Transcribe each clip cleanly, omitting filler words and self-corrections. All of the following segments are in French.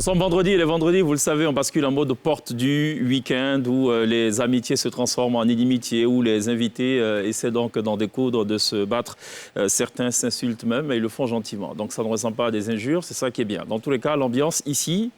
Nous sommes vendredi et les vendredis, vous le savez, on bascule en mode porte du week-end où les amitiés se transforment en inimitiés, où les invités essaient donc d'en découdre, de se battre. Certains s'insultent même, mais ils le font gentiment. Donc ça ne ressemble pas à des injures, c'est ça qui est bien. Dans tous les cas, l'ambiance ici,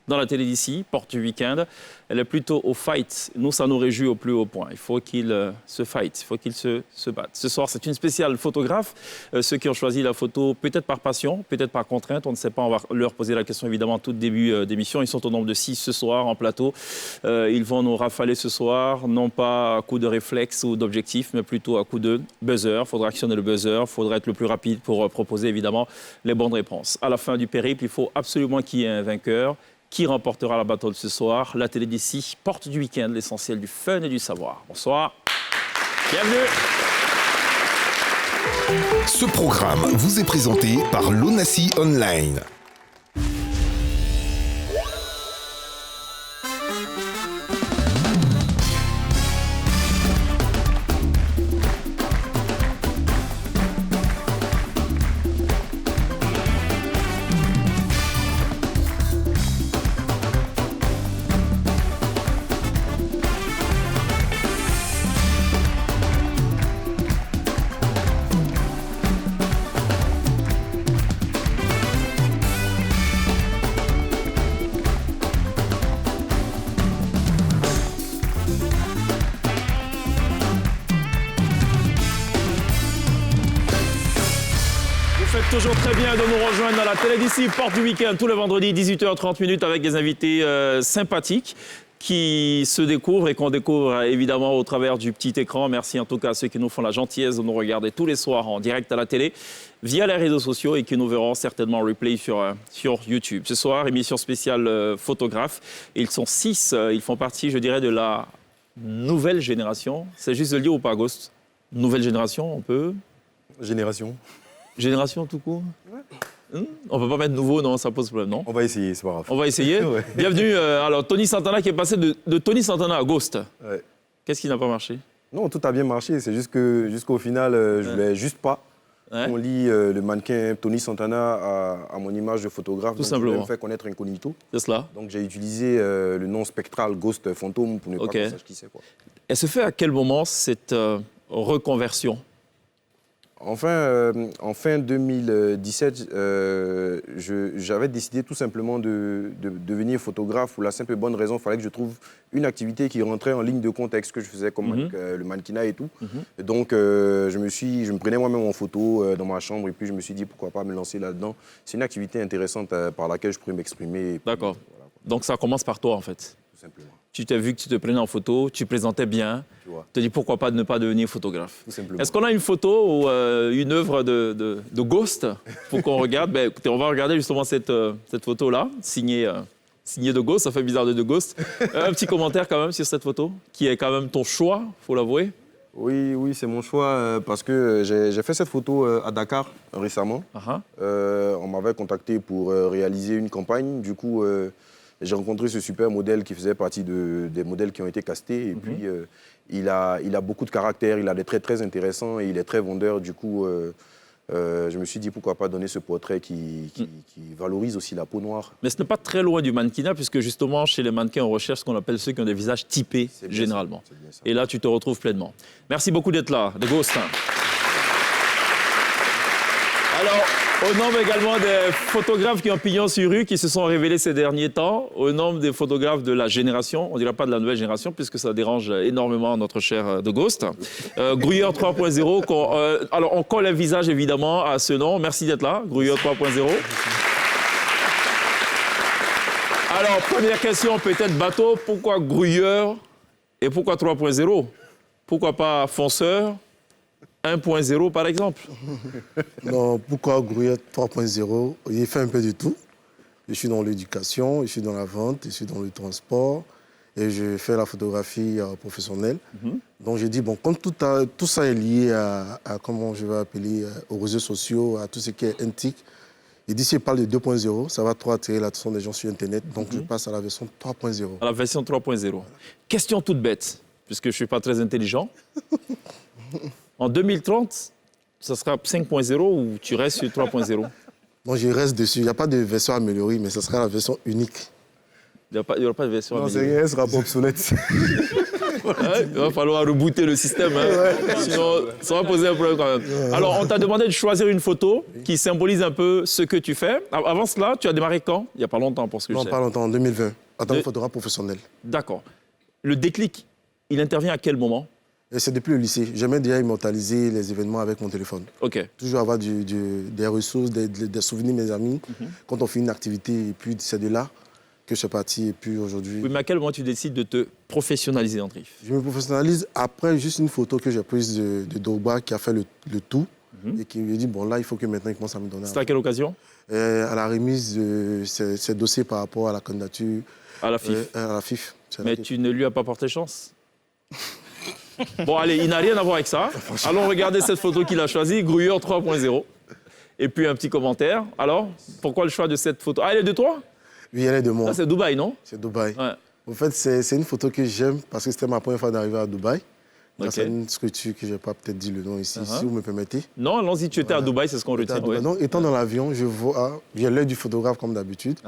dans la télé d'ici, porte du week-end, elle est plutôt au fight. Nous, ça nous réjouit au plus haut point. Il faut qu'ils se fight, il faut qu'ils se battent. Ce soir, c'est une spéciale photographe. Ceux qui ont choisi la photo, peut-être par passion, peut-être par contrainte, on ne sait pas. On va leur poser la question, évidemment, en tout début d'émission. Ils sont au nombre de 6 ce soir en plateau. Ils vont nous rafaler ce soir, non pas à coup de réflexe ou d'objectif, mais plutôt à coup de buzzer. Il faudra actionner le buzzer, il faudra être le plus rapide pour proposer, évidemment, les bonnes réponses. À la fin du périple, il faut absolument qu'il y ait un vainqueur. Qui remportera la battle ce soir? La télé d'ici, porte du week-end, l'essentiel du fun et du savoir. Bonsoir. Bienvenue. Ce programme vous est présenté par l'Onassi Online. Toujours très bien de nous rejoindre dans la télé d'ici, porte du week-end, tous les vendredis, 18h30 avec des invités sympathiques qui se découvrent et qu'on découvre évidemment au travers du petit écran. Merci en tout cas à ceux qui nous font la gentillesse de nous regarder tous les soirs en direct à la télé, via les réseaux sociaux et qui nous verront certainement en replay sur YouTube. Ce soir, émission spéciale photographe. Ils sont 6, ils font partie, je dirais, de la nouvelle génération. C'est juste de le dire ou pas, Ghost? Nouvelle génération, on peut? Génération tout court? Ouais. On ne peut pas mettre nouveau, non, ça pose problème, non? On va essayer, c'est pas grave. On va essayer. Ouais. Bienvenue. Alors, Tony Santana qui est passé de Tony Santana à Ghost. Ouais. Qu'est-ce qui n'a pas marché? Non, tout a bien marché. C'est juste que jusqu'au final, je voulais juste pas qu'on lie le mannequin Tony Santana à mon image de photographe. Tout simplement. Je voulais me faire connaître incognito. C'est cela. Donc, j'ai utilisé le nom spectral Ghost Fantôme pour ne pas qu'on sache qui c'est, quoi. Elle se fait à quel moment, cette reconversion? En fin 2017, j'avais décidé tout simplement de devenir photographe pour la simple et bonne raison, il fallait que je trouve une activité qui rentrait en ligne de compte avec ce que je faisais comme le mannequinat et tout. Et donc, je me prenais moi-même en photo dans ma chambre et puis je me suis dit pourquoi pas me lancer là-dedans. C'est une activité intéressante par laquelle je pourrais m'exprimer. D'accord. Voilà. Donc, ça commence par toi en fait? Tout simplement. Tu t'es vu que tu te prenais en photo, tu présentais bien, tu te dis pourquoi pas ne pas devenir photographe. Est-ce qu'on a une photo ou une œuvre de Ghost pour qu'on regarde? Écoutez, on va regarder justement cette photo-là, signée de Ghost, ça fait bizarre de Ghost. Un petit commentaire quand même sur cette photo, qui est quand même ton choix, il faut l'avouer. Oui, c'est mon choix parce que j'ai fait cette photo à Dakar récemment. On m'avait contacté pour réaliser une campagne, du coup... j'ai rencontré ce super modèle qui faisait partie des modèles qui ont été castés. Et puis, il a beaucoup de caractère, il a des traits très intéressants et il est très vendeur. Du coup, je me suis dit pourquoi pas donner ce portrait qui valorise aussi la peau noire. Mais ce n'est pas très loin du mannequinat, puisque justement, chez les mannequins, on recherche ce qu'on appelle ceux qui ont des visages typés, généralement. Ça. Et là, tu te retrouves pleinement. Merci beaucoup d'être là, de Ghost. Alors, au nombre également des photographes qui ont pignon sur rue, qui se sont révélés ces derniers temps, au nombre des photographes de la génération, on ne dira pas de la nouvelle génération, puisque ça dérange énormément notre cher de Ghost. Gruyère 3.0, alors on colle un visage évidemment à ce nom. Merci d'être là, Gruyère 3.0. Alors, première question, peut-être bateau, pourquoi Gruyère et pourquoi 3.0? Pourquoi pas fonceur 1.0 par exemple? Non, pourquoi Gruyère 3.0? Il fait un peu de tout. Je suis dans l'éducation, je suis dans la vente, je suis dans le transport et je fais la photographie professionnelle. Donc j'ai dit, bon, comme tout ça est lié à comment je vais appeler, aux réseaux sociaux, à tout ce qui est intique, et d'ici, il parle de 2.0, ça va trop attirer l'attention des gens sur Internet, donc je passe à la version 3.0. À la version 3.0. Question toute bête, puisque je ne suis pas très intelligent. En 2030, ça sera 5.0 ou tu restes sur 3.0? Donc je reste dessus. Il n'y a pas de version améliorée, mais ce sera la version unique. Il n'y aura pas de version Non, améliorée. c'est rien, ce sera pas obsolète. Ouais, il va falloir rebooter le système, hein. Sinon ça va poser un problème quand même. Alors, on t'a demandé de choisir une photo qui symbolise un peu ce que tu fais. Avant cela, tu as démarré quand? Il n'y a pas longtemps pour ce que je sais. Non, pas longtemps, en 2020, en tant que photographe professionnel. D'accord. Le déclic, il intervient à quel moment? Et c'est depuis le lycée. J'aimais déjà immortaliser les événements avec mon téléphone. Ok. Toujours avoir des ressources, des souvenirs de mes amis quand on fait une activité. Et puis c'est de là que je suis parti. Et puis aujourd'hui... Oui, mais à quel moment tu décides de te professionnaliser en drift? Je me professionnalise après juste une photo que j'ai prise de Drogba qui a fait le tout et qui me dit, bon là, il faut que maintenant il commence à me donner... C'était à quelle occasion? À la remise de ses dossiers par rapport à la candidature... À la FIF. À la FIF. Mais tu ne lui as pas porté chance? Bon, allez, il n'a rien à voir avec ça. Allons regarder cette photo qu'il a choisie, Grouilleur 3.0. Et puis un petit commentaire. Alors, pourquoi le choix de cette photo? Ah, elle est de toi? Oui, elle est de moi. Ça, c'est Dubaï, non? C'est Dubaï. Ouais. En fait, c'est une photo que j'aime parce que c'était ma première fois d'arriver à Dubaï. Ok. C'est une structure que je n'ai pas peut-être dit le nom ici, si vous me permettez. Non, allons-y, tu étais à Dubaï, c'est ce qu'on retient. Ouais. Donc, étant dans l'avion, je vois, j'ai l'œil du photographe comme d'habitude.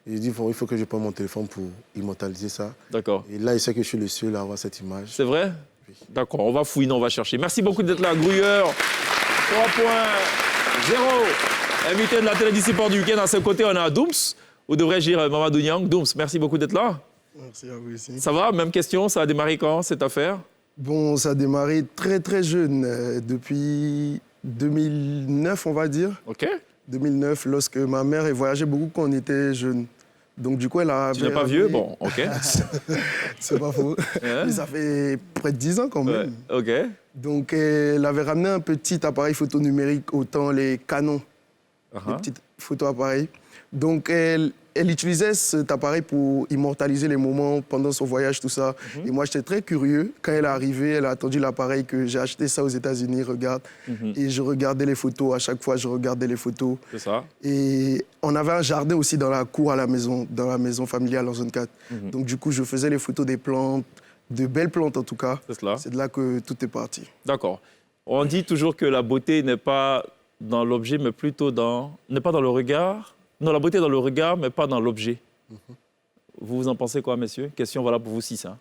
Et je dis, bon, il faut que je prenne mon téléphone pour immortaliser ça. D'accord. Et là, il sait que je suis le seul à avoir cette image. C'est vrai? Oui. D'accord, on va fouiner, on va chercher. Merci beaucoup d'être là, Grouilleur 3.0. Invité de la télé Sport du week-end. À ce côté, on a Dooms. Ou devrais-je dire Mamadou Niang? Dooms, merci beaucoup d'être là. Merci à vous aussi. Ça va? Même question, ça a démarré quand, cette affaire? Bon, ça a démarré très très jeune, depuis 2009, on va dire. Ok. 2009, lorsque ma mère elle voyageait beaucoup quand on était jeune. Donc du coup, elle a... Tu n'es pas vieux? Bon, ok. C'est pas faux. Ouais. Mais ça fait près de 10 ans quand même. Ouais. Ok. Donc elle avait ramené un petit appareil photo numérique, autant les Canon, les petits photo-appareils. Donc elle utilisait cet appareil pour immortaliser les moments pendant son voyage, tout ça. Et moi, j'étais très curieux. Quand elle est arrivée, elle a attendu l'appareil que j'ai acheté ça aux États-Unis, regarde. Et je regardais les photos. À chaque fois, je regardais les photos. C'est ça. Et on avait un jardin aussi dans la cour à la maison, dans la maison familiale en zone 4. Donc du coup, je faisais les photos des plantes, de belles plantes en tout cas. C'est cela. C'est de là que tout est parti. D'accord. On dit toujours que la beauté n'est pas dans l'objet, mais plutôt dans... n'est pas dans le regard. Non, la beauté est dans le regard, mais pas dans l'objet. Vous en pensez quoi, messieurs? Question voilà pour vous six. Hein.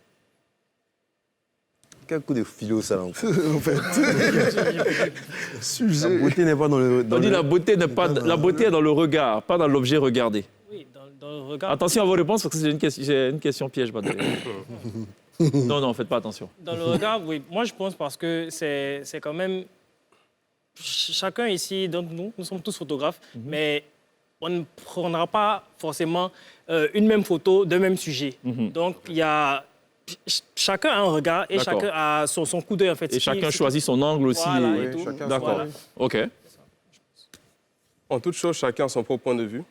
Quel coup de philo, ça, là, en fait. En fait, La beauté n'est pas dans le... On dit la beauté n'est pas... La beauté est dans le regard, pas dans l'objet regardé. Oui, dans le regard. Attention à vos réponses, parce que j'ai une question piège. Non, faites pas attention. Dans le regard, oui. Moi, je pense parce que c'est quand même... Chacun ici, d'entre nous sommes tous photographes, mais on ne prendra pas forcément une même photo d'un même sujet. Donc, il y a... Chacun a un regard et chacun a son coup d'œil, en fait. Et chacun choisit son angle aussi. Voilà, et... et tout. D'accord. Voilà. OK. En toute chose, chacun a son propre point de vue.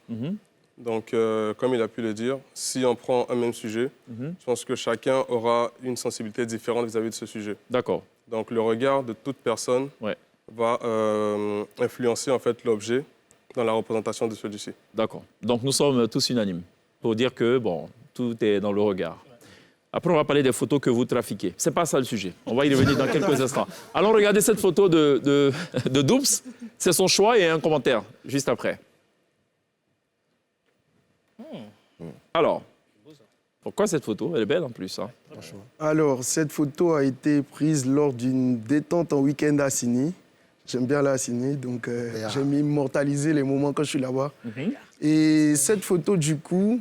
Donc, comme il a pu le dire, si on prend un même sujet, je pense que chacun aura une sensibilité différente vis-à-vis de ce sujet. D'accord. Donc, le regard de toute personne va influencer en fait l'objet dans la représentation de celui-ci. D'accord. Donc, nous sommes tous unanimes pour dire que, bon, tout est dans le regard. Après, on va parler des photos que vous trafiquez. Ce n'est pas ça le sujet. On va y revenir dans quelques instants. Allons regarder cette photo de Dooms. C'est son choix et un commentaire juste après. Alors, pourquoi cette photo? Elle est belle en plus. Hein. Alors, cette photo a été prise lors d'une détente en week-end à Sini. J'aime bien aller à Sini, donc j'aime immortaliser les moments quand je suis là-bas. Et cette photo, du coup,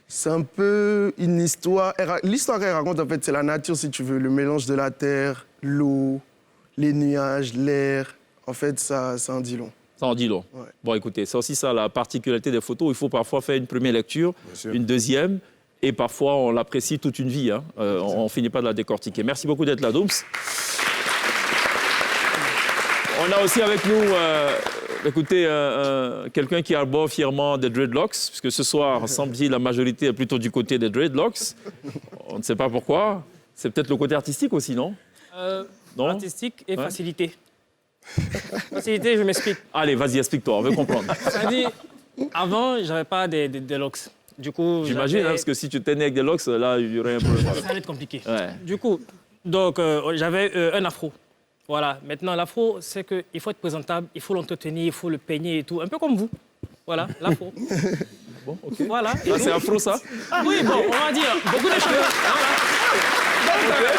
c'est un peu une histoire. L'histoire qu'elle raconte, en fait, c'est la nature, si tu veux, le mélange de la terre, l'eau, les nuages, l'air. En fait, ça en dit long. Ça en dit long. Ouais. Bon, écoutez, c'est aussi ça la particularité des photos. Il faut parfois faire une première lecture, une deuxième, et parfois on l'apprécie toute une vie. Hein. On ne finit pas de la décortiquer. Merci beaucoup d'être là, Dooms. On a aussi avec nous, écoutez, quelqu'un qui arbore fièrement des dreadlocks, puisque ce soir, semble-t-il, la majorité est plutôt du côté des dreadlocks. On ne sait pas pourquoi. C'est peut-être le côté artistique aussi, non? Non. Artistique et facilité. Facilité, je m'explique. Allez, vas-y, explique-toi, on veut comprendre. C'est-à-dire, avant, je n'avais pas des locks. Du coup, j'imagine, hein, parce que si tu t'es né avec des locks, là, il y aurait un problème. Ça allait être compliqué. Ouais. Du coup, donc, j'avais un afro. Voilà. Maintenant, l'afro, c'est qu'il faut être présentable, il faut l'entretenir, il faut le peigner et tout. Un peu comme vous. Voilà, l'afro. Bon, ok. Voilà. Ah, c'est afro, ça? Oui, bon, on va dire beaucoup de choses. Voilà.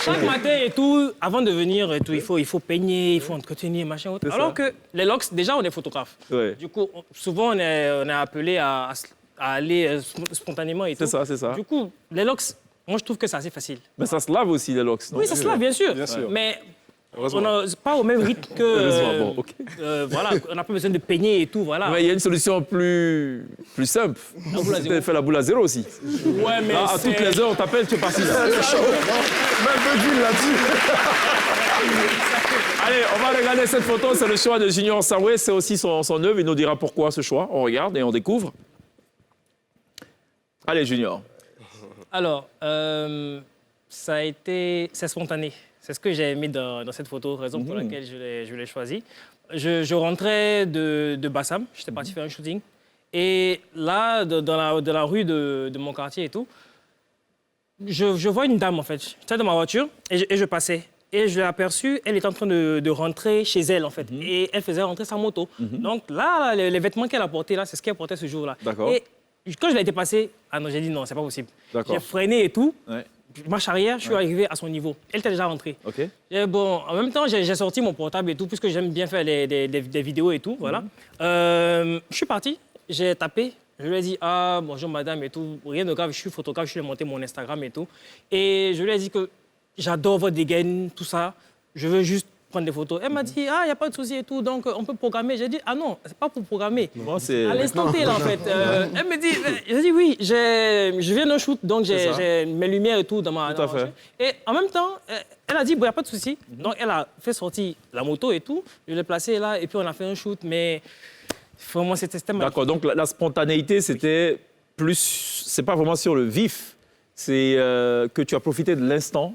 Chaque matin et tout, avant de venir, et tout, il faut peigner, il faut entretenir, machin. Autre. Alors que les locks, déjà, on est photographe. Ouais. Du coup, souvent, on est appelé à aller spontanément et tout. C'est ça. Du coup, les locks, moi, je trouve que c'est assez facile. Mais ça se lave aussi, les locks, non? Oui, ça se lave, bien sûr. Bien sûr. Mais Heureusement. on n'a pas au même rythme que... Heureusement, bon, ok. voilà, on n'a pas besoin de peigner et tout, voilà. Mais il y a une solution plus simple. La boule à zéro. Tu fais la boule à zéro aussi. Ouais, mais À toutes les heures, on t'appelle, tu es parti là. Même peu d'huile là-dessus. Allez, on va regarder cette photo. C'est le choix de Junior Saoué. C'est aussi son œuvre. Il nous dira pourquoi ce choix. On regarde et on découvre. Allez, Junior. Alors, c'est spontané. C'est ce que j'ai aimé dans cette photo, raison pour laquelle je l'ai choisi. Je rentrais de Bassam, j'étais parti faire un shooting. Et là, dans la rue de mon quartier et tout, je vois une dame, en fait. J'étais dans ma voiture et je passais. Et je l'ai aperçue, elle était en train de rentrer chez elle, en fait. Et elle faisait rentrer sa moto. Donc là, les vêtements qu'elle a portés, là, c'est ce qu'elle portait ce jour-là. D'accord. Et quand je l'ai été passé, ah non, j'ai dit non, c'est pas possible. D'accord. J'ai freiné et tout. Ouais. Marche arrière, je suis arrivé à son niveau. Elle était déjà rentrée. OK. Et bon, en même temps, j'ai sorti mon portable et tout, puisque j'aime bien faire des vidéos et tout, voilà. Je suis parti, j'ai tapé, je lui ai dit, ah, bonjour madame et tout, rien de grave, je suis photographe, je lui ai monté mon Instagram et tout. Et je lui ai dit que j'adore votre dégaine, tout ça, je veux juste prendre des photos. Elle m'a dit, ah, il n'y a pas de souci et tout, donc on peut programmer. J'ai dit, ah non, c'est pas pour programmer. Moi, c'est... À l'instant T, là, en fait. Elle me dit, j'ai dit, oui, je viens d'un shoot, donc j'ai mes lumières et tout dans ma... Tout à dans ma fait. chaîne. Et en même temps, elle a dit, bon, il n'y a pas de souci. Donc, elle a fait sortir la moto et tout. Je l'ai placée là, et puis on a fait un shoot, mais vraiment, c'était magnifique. D'accord, donc la spontanéité, c'était plus... C'est pas vraiment sur le vif, c'est que tu as profité de l'instant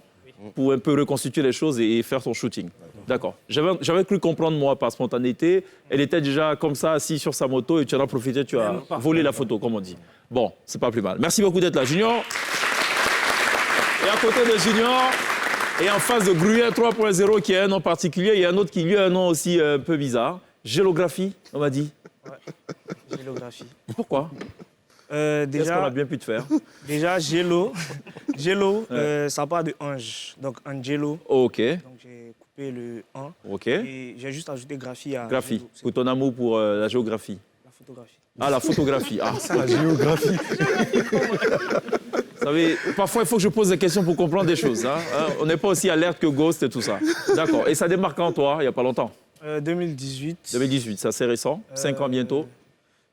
pour un peu reconstituer les choses et faire ton shooting. D'accord. J'avais cru comprendre, moi, par spontanéité. Elle était déjà comme ça, assise sur sa moto, et tu en as profité, tu as volé la photo, comme on dit. Bon, c'est pas plus mal. Merci beaucoup d'être là, Junior. Et à côté de Junior, et en face de Gruyère 3.0, qui a un nom particulier, il y a un autre qui lui a un nom aussi un peu bizarre. Géographie, on m'a dit. Ouais, géographie. Pourquoi? Qu'est-ce qu'on a Déjà, bien pu te faire? Gélo, ça part de ange, donc Angelo. Ok, Donc j'ai coupé le 1 ok. et j'ai juste ajouté graphie à Graphie, Gélo. C'est pour ton amour pour la géographie. la photographie. Ah, la photographie. Ah, La géographie. vous savez, parfois, il faut que je pose des questions pour comprendre des choses. Hein. On n'est pas aussi alerte que Ghost et tout ça. D'accord. Et ça démarque quand, toi, il n'y a pas longtemps? 2018. 2018, c'est assez récent. 5 ans bientôt.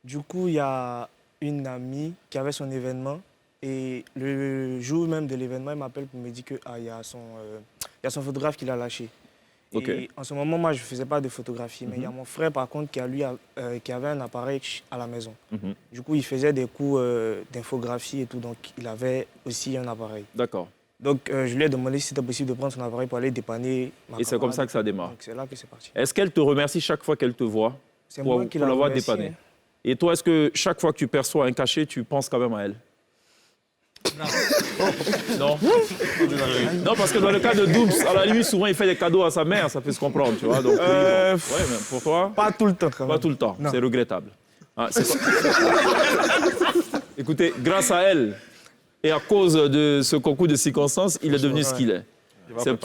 Du coup, il y a une amie qui avait son événement et le jour même de l'événement, elle m'appelle pour me dire qu'il y a son photographe qui l'a lâché. Ok. Et en ce moment, moi, je ne faisais pas de photographie, mais il y a mon frère, par contre, qui avait un appareil à la maison. Du coup, il faisait des cours d'infographie et tout, donc il avait aussi un appareil. D'accord. Donc, je lui ai demandé si c'était possible de prendre son appareil pour aller dépanner ma Et c'est comme ça que ça démarre. Donc, c'est là que c'est parti. Est-ce qu'elle te remercie chaque fois qu'elle te voit C'est pour moi qui l'avoir remercie, dépanné? hein. Et toi, est-ce que chaque fois que tu perçois un cachet, tu penses quand même à elle? Non. Non, parce que dans le cas de Doubs, à la limite, souvent, il fait des cadeaux à sa mère, ça peut se comprendre, tu vois. Donc, oui, bon. Ouais, mais pour toi, Pas tout le temps, quand même. pas tout le temps. Non. C'est regrettable. Ah, Écoutez, grâce à elle et à cause de ce concours de circonstances, il est devenu ce qu'il est.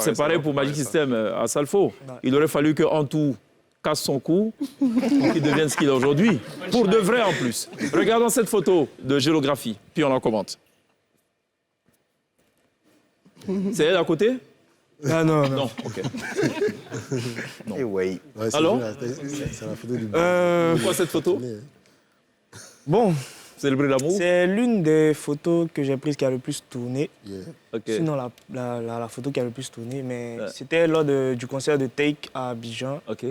C'est pareil pour Magic System à Salfo. Il aurait fallu que Antou casse son cou pour qu'il devienne ce qu'il est aujourd'hui. Pour de vrai en plus. Regardons cette photo de géographie, puis on en commente. C'est elle à côté? Ah non, non. Non, ok. Et ouais. Ouais, c'est Alors bien, c'est la photo du Pourquoi cette photo? Bon, Célébrer l'amour? c'est l'une des photos que j'ai prises qui a le plus tourné. Yeah. Ok. Sinon, la photo qui a le plus tourné, mais c'était lors du concert de Take à Abidjan, Ok.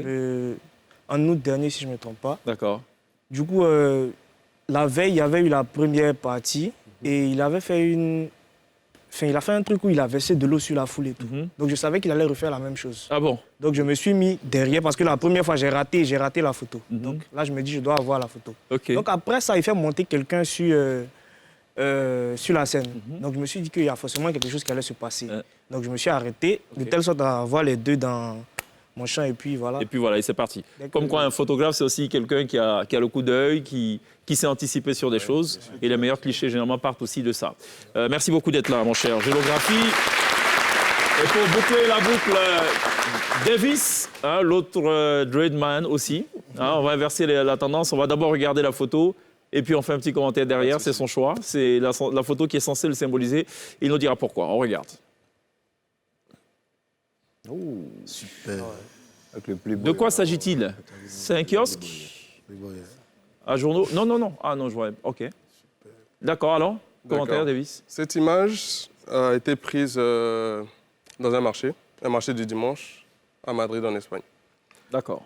en août dernier, si je ne me trompe pas. D'accord. Du coup, la veille, il y avait eu la première partie et il avait fait il a fait un truc où il a versé de l'eau sur la foule et tout. Donc, je savais qu'il allait refaire la même chose. Ah bon? Donc, je me suis mis derrière parce que la première fois, j'ai raté la photo. Donc, là, je me dis, je dois avoir la photo. Ok. Donc, après ça, il fait monter quelqu'un sur la scène. Donc, je me suis dit qu'il y a forcément quelque chose qui allait se passer. Donc, je me suis arrêté de telle sorte à voir les deux dans mon champ et puis voilà. Et puis voilà, et c'est parti. Comme quoi, un photographe, c'est aussi quelqu'un qui a le coup d'œil, qui sait anticiper sur des choses. Et les meilleurs clichés, généralement, partent aussi de ça. Merci beaucoup d'être là, mon cher. Géographie. Et pour boucler la boucle, Davis, hein, l'autre Dreadman aussi. Hein, on va inverser la tendance. On va d'abord regarder la photo. Et puis on fait un petit commentaire derrière. C'est son choix. C'est la photo qui est censée le symboliser. Il nous dira pourquoi. On regarde. Oh, super. Avec le Playboy, De quoi s'agit-il? C'est un kiosque? Un journaux? Non, non, non. Ah non, je vois. OK. D'accord, alors? Commentaire, Davis? Cette image a été prise dans un marché du dimanche à Madrid, en Espagne. D'accord.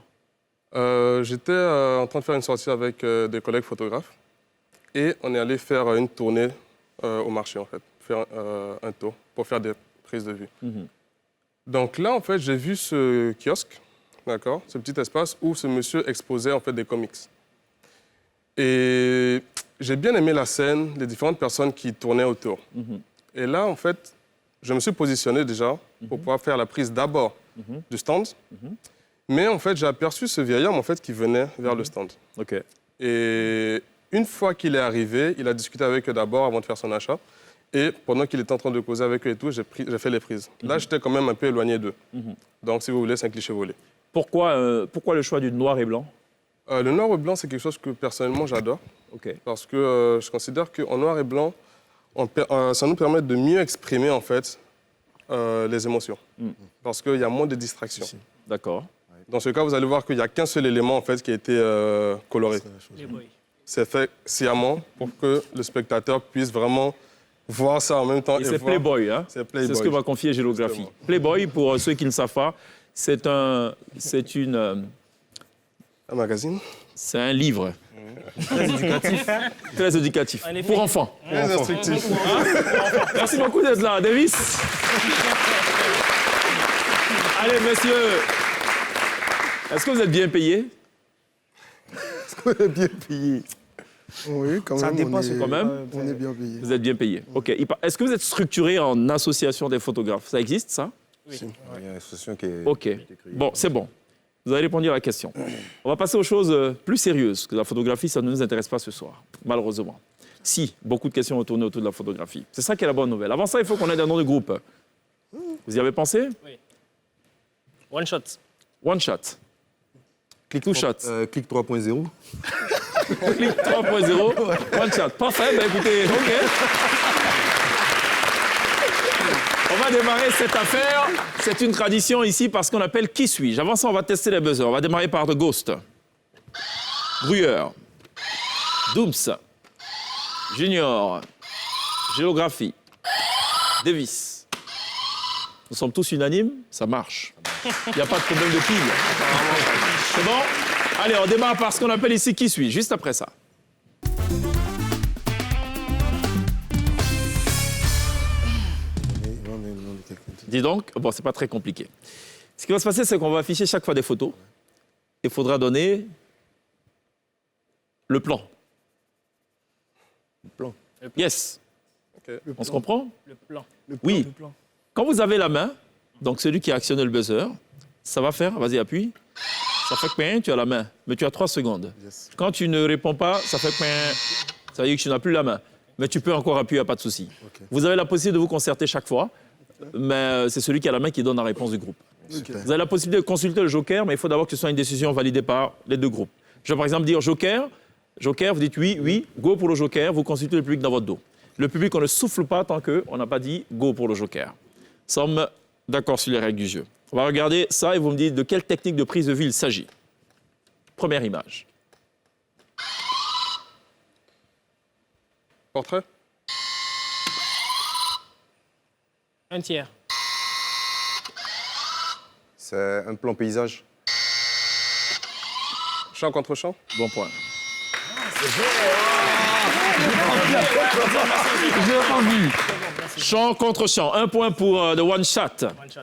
J'étais en train de faire une sortie avec des collègues photographes et on est allé faire une tournée au marché, en fait, faire un tour pour faire des prises de vue. Donc là, en fait, j'ai vu ce kiosque, d'accord, ce petit espace où ce monsieur exposait en fait des comics. Et j'ai bien aimé la scène, les différentes personnes qui tournaient autour. Et là, en fait, je me suis positionné déjà pour pouvoir faire la prise d'abord du stand. Mais en fait, j'ai aperçu ce vieil homme en fait, qui venait vers le stand. OK. Et une fois qu'il est arrivé, il a discuté avec eux d'abord avant de faire son achat. Et pendant qu'il était en train de causer avec eux et tout, j'ai fait les prises. Là, j'étais quand même un peu éloigné d'eux. Donc, si vous voulez, c'est un cliché volé. Pourquoi le choix du noir et blanc? Le noir et blanc, c'est quelque chose que personnellement, j'adore. OK. Parce que je considère qu'en noir et blanc, ça nous permet de mieux exprimer, en fait, les émotions. Parce qu'il y a moins de distractions. D'accord. Dans ce cas, vous allez voir qu'il n'y a qu'un seul élément, en fait, qui a été coloré. C'est fait sciemment pour que le spectateur puisse vraiment voir ça en même temps. Et c'est Playboy, hein? C'est Playboy. C'est ce que va confier Géographie. Playboy, pour ceux qui ne savent pas, c'est un magazine. C'est un livre. Très éducatif. Très éducatif. Pour enfants. Très instructif. Merci beaucoup d'être là, Davis. Allez, messieurs. Est-ce que vous êtes bien payé? Est-ce qu'on est bien payé? Oui, quand même. Ça dépend, c'est quand même. On est bien payé. Vous êtes bien payé. OK. Est-ce que vous êtes structuré en association des photographes? Ça existe, ça? Oui. Il y a une association qui est... OK. Bon, c'est bon. Vous avez répondu à la question. On va passer aux choses plus sérieuses, que la photographie, ça ne nous intéresse pas ce soir, malheureusement. Si, beaucoup de questions ont tourné autour de la photographie. C'est ça qui est la bonne nouvelle. Avant ça, il faut qu'on ait un nom de groupe. Vous y avez pensé? Oui. One shot. One shot. Click two shots. Click 3.0. Click 3.0. One shot. Parfait. Ben écoutez, OK. On va démarrer cette affaire. C'est une tradition ici parce qu'on appelle Qui suis-je? Avant ça, on va tester les buzzers. On va démarrer par The Ghost. Brouilleur. Dooms. Junior. Géographie. Davis. Nous sommes tous unanimes, ça marche. Il n'y a pas de problème de pile. C'est bon? Allez, on démarre par ce qu'on appelle ici Qui suis-je? Juste après ça. Dis donc, bon, c'est pas très compliqué. Ce qui va se passer, c'est qu'on va afficher chaque fois des photos. Il faudra donner le plan. Le plan. Yes. Okay. On se comprend? Le plan. Oui. Quand vous avez la main, donc celui qui a actionné le buzzer, ça va faire, vas-y, appuie. Ça fait combien? Tu as la main, mais tu as 3 secondes. Yes. Quand tu ne réponds pas, ça fait combien? Ça veut dire que tu n'as plus la main. Mais tu peux encore appuyer, pas de souci. Okay. Vous avez la possibilité de vous concerter chaque fois, mais c'est celui qui a la main qui donne la réponse du groupe. Okay. Vous avez la possibilité de consulter le joker, mais il faut d'abord que ce soit une décision validée par les deux groupes. Je vais par exemple dire joker. Joker, vous dites oui, oui, go pour le joker, vous consultez le public dans votre dos. Le public, on ne souffle pas tant qu'on n'a pas dit go pour le joker. Nous sommes d'accord sur les règles du jeu. On va regarder ça et vous me dites de quelle technique de prise de vue il s'agit. Première image. Portrait? Un tiers. C'est un plan paysage. Champ contre champ? Bon point. Champ contre champ. Un point pour The One Shot. One shot.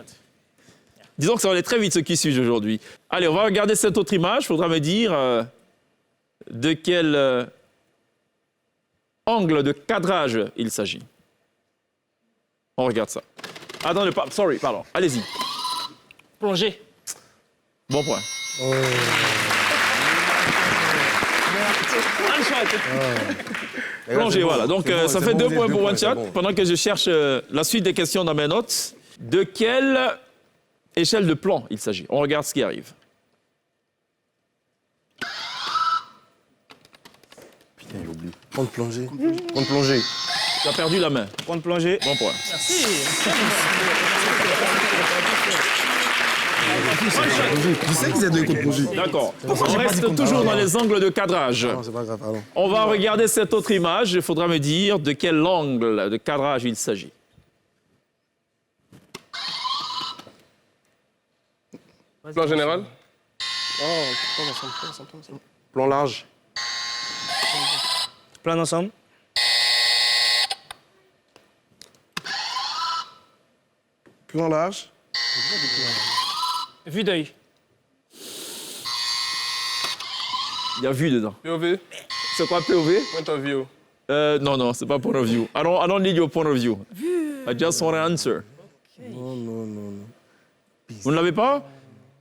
Disons que ça va aller très vite ce qui suis aujourd'hui. Allez, on va regarder cette autre image. Il faudra me dire de quel angle de cadrage il s'agit. On regarde ça. Attendez, pardon. Allez-y. Plongée. Bon point. One shot. Plongée, voilà. Donc, ça fait 2 points pour One Shot. Pendant que je cherche la suite des questions dans mes notes, de quelle échelle de plan il s'agit? On regarde ce qui arrive. Putain, j'ai oublié. Point de plongée. Point de plongée. Tu as perdu la main. Point de plongée. Bon point. Tu sais qu'ils aient deux coups de plongée. D'accord. On reste toujours dans les angles de cadrage. Non, c'est pas grave, pardon. On va regarder cette autre image. Il faudra me dire de quel angle de cadrage il s'agit. Plan général. Plan large. Plan d'ensemble. Plan large. Vue d'œil. Il y a vue dedans. POV. C'est quoi POV? Point of view. Non, c'est pas point of view. I don't need your point of view. I just want an answer. Non. Vous ne l'avez pas?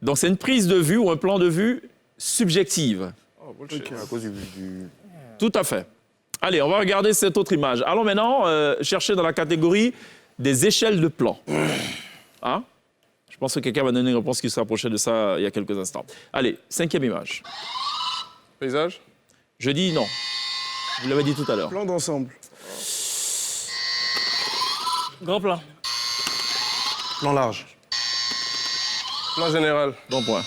Donc c'est une prise de vue ou un plan de vue subjective. Oh, bullshit. À cause du... Tout à fait. Allez, on va regarder cette autre image. Allons maintenant chercher dans la catégorie des échelles de plan. Hein? Je pense que quelqu'un va donner une réponse qui se rapprochait de ça il y a quelques instants. Allez, 5e image. Paysage. Je dis non. Vous l'avez dit tout à l'heure. Plan d'ensemble. Grand plan. Plan large. Plan général. Bon point.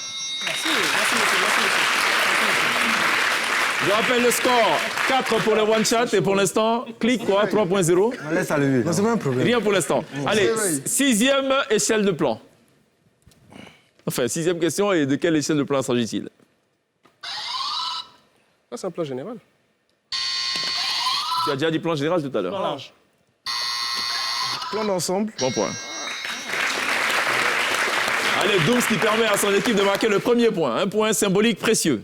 Je rappelle le score. 4 pour le one shot et pour l'instant, clic quoi, 3.0. Laisse aller. Non, c'est pas un problème. Rien pour l'instant. Allez, 6e échelle de plan. Enfin, 6e question, et de quelle échelle de plan s'agit-il? Ah, c'est un plan général. Tu as déjà dit plan général tout à l'heure. Plan large. Plan d'ensemble. Bon point. Allez, Dooms qui permet à son équipe de marquer le premier point. Un point symbolique précieux.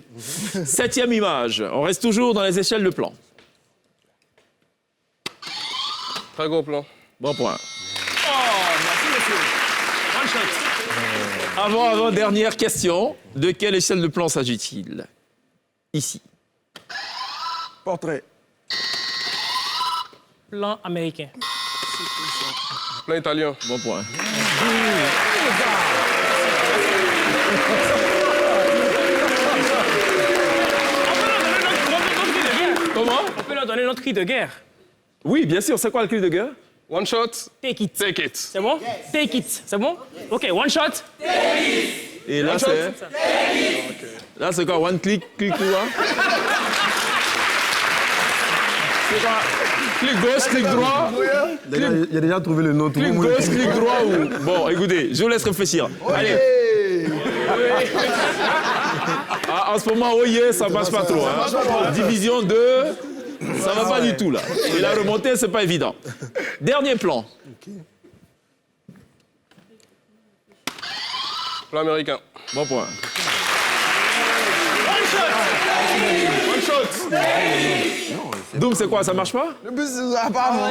7e image. On reste toujours dans les échelles de plan. Très gros plan. Bon point. Oh, merci, monsieur. One shot. Avant, dernière question. De quelle échelle de plan s'agit-il? Ici. Portrait. Plan américain. Plan italien. Bon point. Comment? On peut leur donner notre cri de guerre. Oui, bien sûr. C'est quoi le cri de guerre? One shot. Take it. Take it. C'est bon? Take it. C'est bon? OK, one shot. Et là, c'est... Là, c'est quoi? One click, click quoi? C'est quoi? Clic gauche, clic droit. Il a déjà trouvé le nom. Clic gauche, clic droit ou... Bon, écoutez, je vous laisse réfléchir. Allez. Ah, en ce moment, oui, ça passe pas trop. Hein. Division 2, ça va pas du tout, là. Et la remontée, c'est pas évident. Dernier plan. Plan américain. Bon point. One shot. Doom, c'est quoi? Ça marche pas? Apparemment.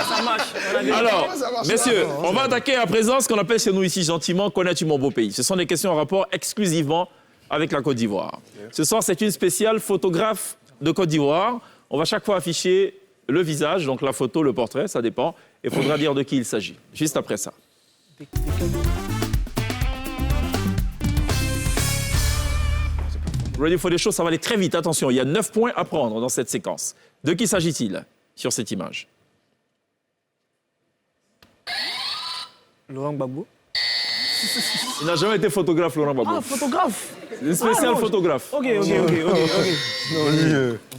Ça marche. Alors, messieurs, on va attaquer à présent ce qu'on appelle chez nous ici gentiment « Connais-tu mon beau pays ?» Ce sont des questions en rapport exclusivement avec la Côte d'Ivoire. Ce soir, c'est une spéciale photographe de Côte d'Ivoire. On va chaque fois afficher le visage, donc la photo, le portrait, ça dépend. Et il faudra dire de qui il s'agit, juste après ça. Ready for the show, ça va aller très vite. Attention, il y a 9 points à prendre dans cette séquence. De qui s'agit-il sur cette image? Laurent Gbagbo. Il n'a jamais été photographe, Laurent Gbagbo. Ah, photographe. Une spéciale photographe. OK.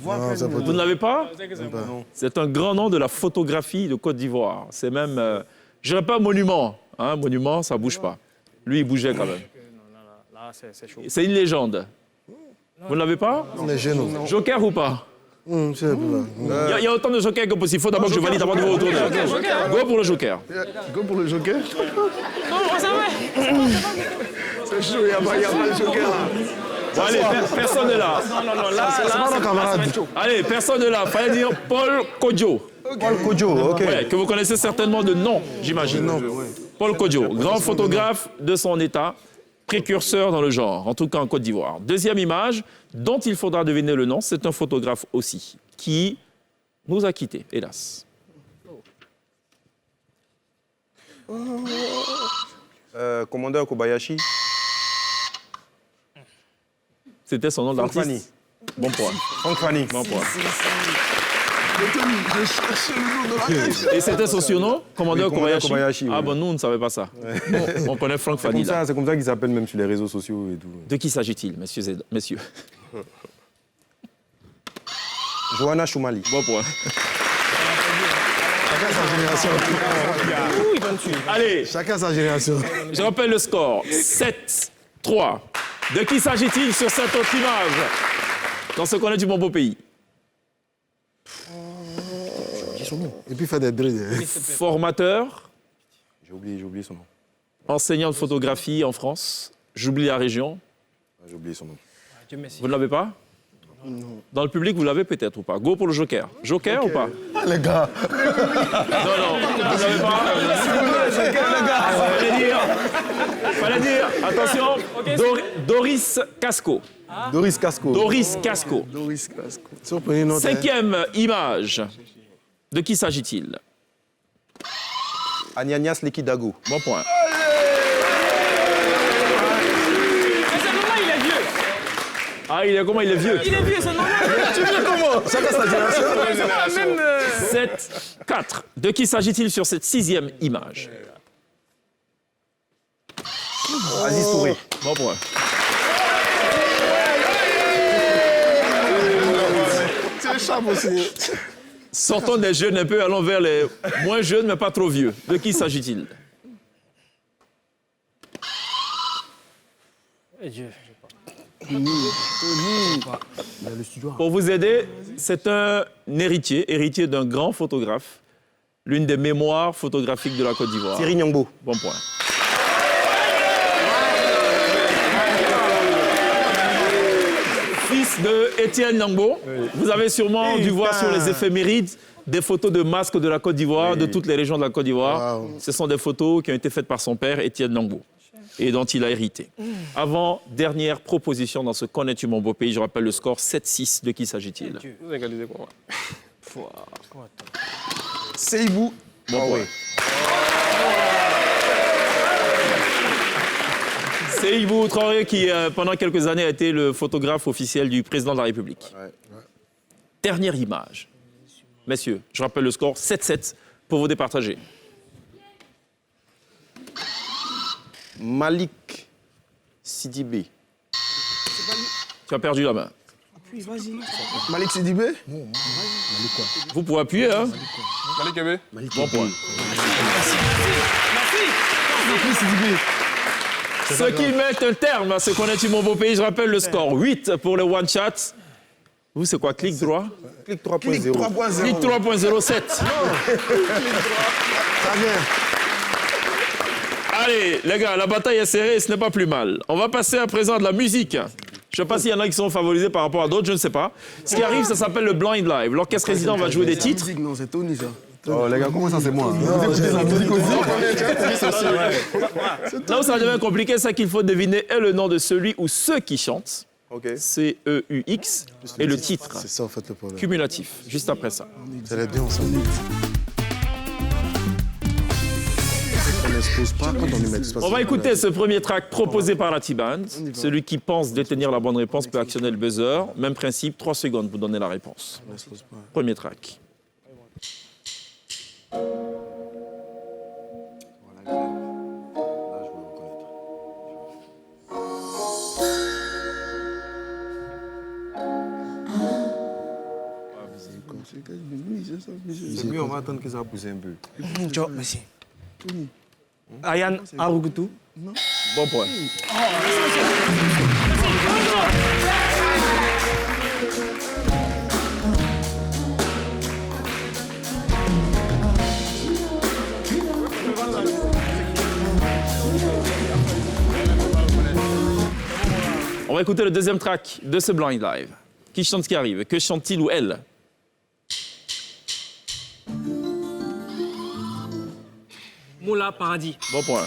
Vous ne l'avez pas? C'est un grand nom de la photographie de Côte d'Ivoire. C'est même, je dirais pas monument. Hein, monument, ça bouge pas. Lui, il bougeait quand même. Là, c'est chaud. C'est une légende. Vous ne l'avez pas? On est jeunes. Joker ou pas? Je sais pas. Il y a autant de jokers que possible. Il faut d'abord que je valide avant de vous retourner. Go pour le joker. Go pour le joker. Non, ça va. C'est chaud, il n'y a pas le joker. Bon, allez, personne n'est là. Non, là, C'est pas nos camarades. Allez, personne n'est là. Fallait dire Paul Kodjo. Paul Kodjo, ok. Ouais, que vous connaissez certainement de nom, j'imagine. Paul Kodjo, grand photographe de son état. précurseur dans le genre, en tout cas en Côte d'Ivoire. Deuxième image, dont il faudra deviner le nom, c'est un photographe aussi, qui nous a quittés, hélas. Commandeur Kobayashi. C'était son nom Franck Fanny. d'artiste. Bon point. Franck Fanny. Bon point. Je cherchais le nom de la tête. Et c'était son surnom, Commandeur Oui, Commandeur Kobayashi. Kobayashi, Ah oui. bon, nous, on ne savait pas ça. Nous, on connaît Franck Fanny, là. C'est comme ça qu'il s'appelle même sur les réseaux sociaux et tout. De qui s'agit-il, messieurs? Johanna Choumali. Bon point. Chacun sa génération. Allez, Chacun sa génération. je rappelle le score. 7-3. De qui s'agit-il sur cette autre image? Dans ce qu'on est du bon beau pays. Et puis faire des drills. Formateur, J'ai oublié son nom. enseignant de photographie en France. J'oublie la région. J'ai oublié son nom. Dieu merci. Vous ne l'avez pas? Dans le public, vous l'avez peut-être ou pas? Go pour le joker. Joker ou pas? Les gars. Non, vous ne l'avez pas? Fallait dire. Attention. Doris Casco. Doris Casco. Doris Casco. Doris Casco. Surprenez notre. Cinquième image. De qui s'agit-il? Anianias Lekidago. Bon point. Mais ce nom-là, il est vieux. Ah, comment il est vieux? Il est vieux, ce nom-là. Tu veux comment? Chacun sa génération. C'est pas la même... 7-4. De qui s'agit-il sur cette sixième image? Aziz Touré. Bon point. C'est le charme aussi. Sortons des jeunes un peu, allons vers les moins jeunes, mais pas trop vieux. De qui s'agit-il? Dieu. Pour vous aider, c'est un héritier d'un grand photographe, l'une des mémoires photographiques de la Côte d'Ivoire. Thierry Nyangbo. Bon point. Fils de Étienne Nyangbo, vous avez sûrement dû voir sur les éphémérides des photos de masques de la Côte d'Ivoire, de toutes les régions de la Côte d'Ivoire. Wow. Ce sont des photos qui ont été faites par son père, Étienne Nyangbo, et dont il a hérité. Avant, dernière proposition dans ce Connais-tu mon beau pays, je rappelle le score 7-6. De qui s'agit-il? Vous égalisez quoi? Seibou. Bon point. C'est Ibou Traoré qui, pendant quelques années, a été le photographe officiel du président de la République. Ouais. Dernière image. Messieurs, je rappelle le score 7-7 pour vous départager. Malik Sidibé. Tu as perdu la main. Malik Sidibé. Vous pouvez appuyer, hein? Malik Kébé. Bon point. Ce qui met un terme à ce Connais-tu mon beau pays, je rappelle le score 8 pour le one chat. Vous, c'est quoi? Clic droit? Clic 3.0. Clic 3.0. Clic 3.07. Ça vient. Allez, les gars, la bataille est serrée et ce n'est pas plus mal. On va passer à présent à de la musique. Je ne sais pas s'il y en a qui sont favorisés par rapport à d'autres, je ne sais pas. Ce qui arrive, ça s'appelle le Blind Live. L'orchestre résident va jouer des titres. Non, c'est Tony, ça. Oh les gars, comment ça c'est moi? Là où ça devient compliqué, c'est qu'il faut deviner et le nom de celui ou ceux qui chantent. Ok. C-E-U-X. Et le titre. C'est ça en fait le problème. Cumulatif, juste après ça. C'est les deux ensemble. On n'expose pas quand on lui met l'espace. On va écouter ce premier track proposé par la T-Band. Celui qui pense détenir la bonne réponse peut actionner le buzzer. Même principe, 3 secondes pour donner la réponse. On n'expose pas. Premier track. C'est mieux, on va attendre que ça pousse un peu. Ciao, merci. Ayane Arougutou. Bon point. On va écouter le deuxième track de ce Blind Live. Qui chante ce qui arrive? Que chante-t-il ou elle? Moula Paradis. Bon point.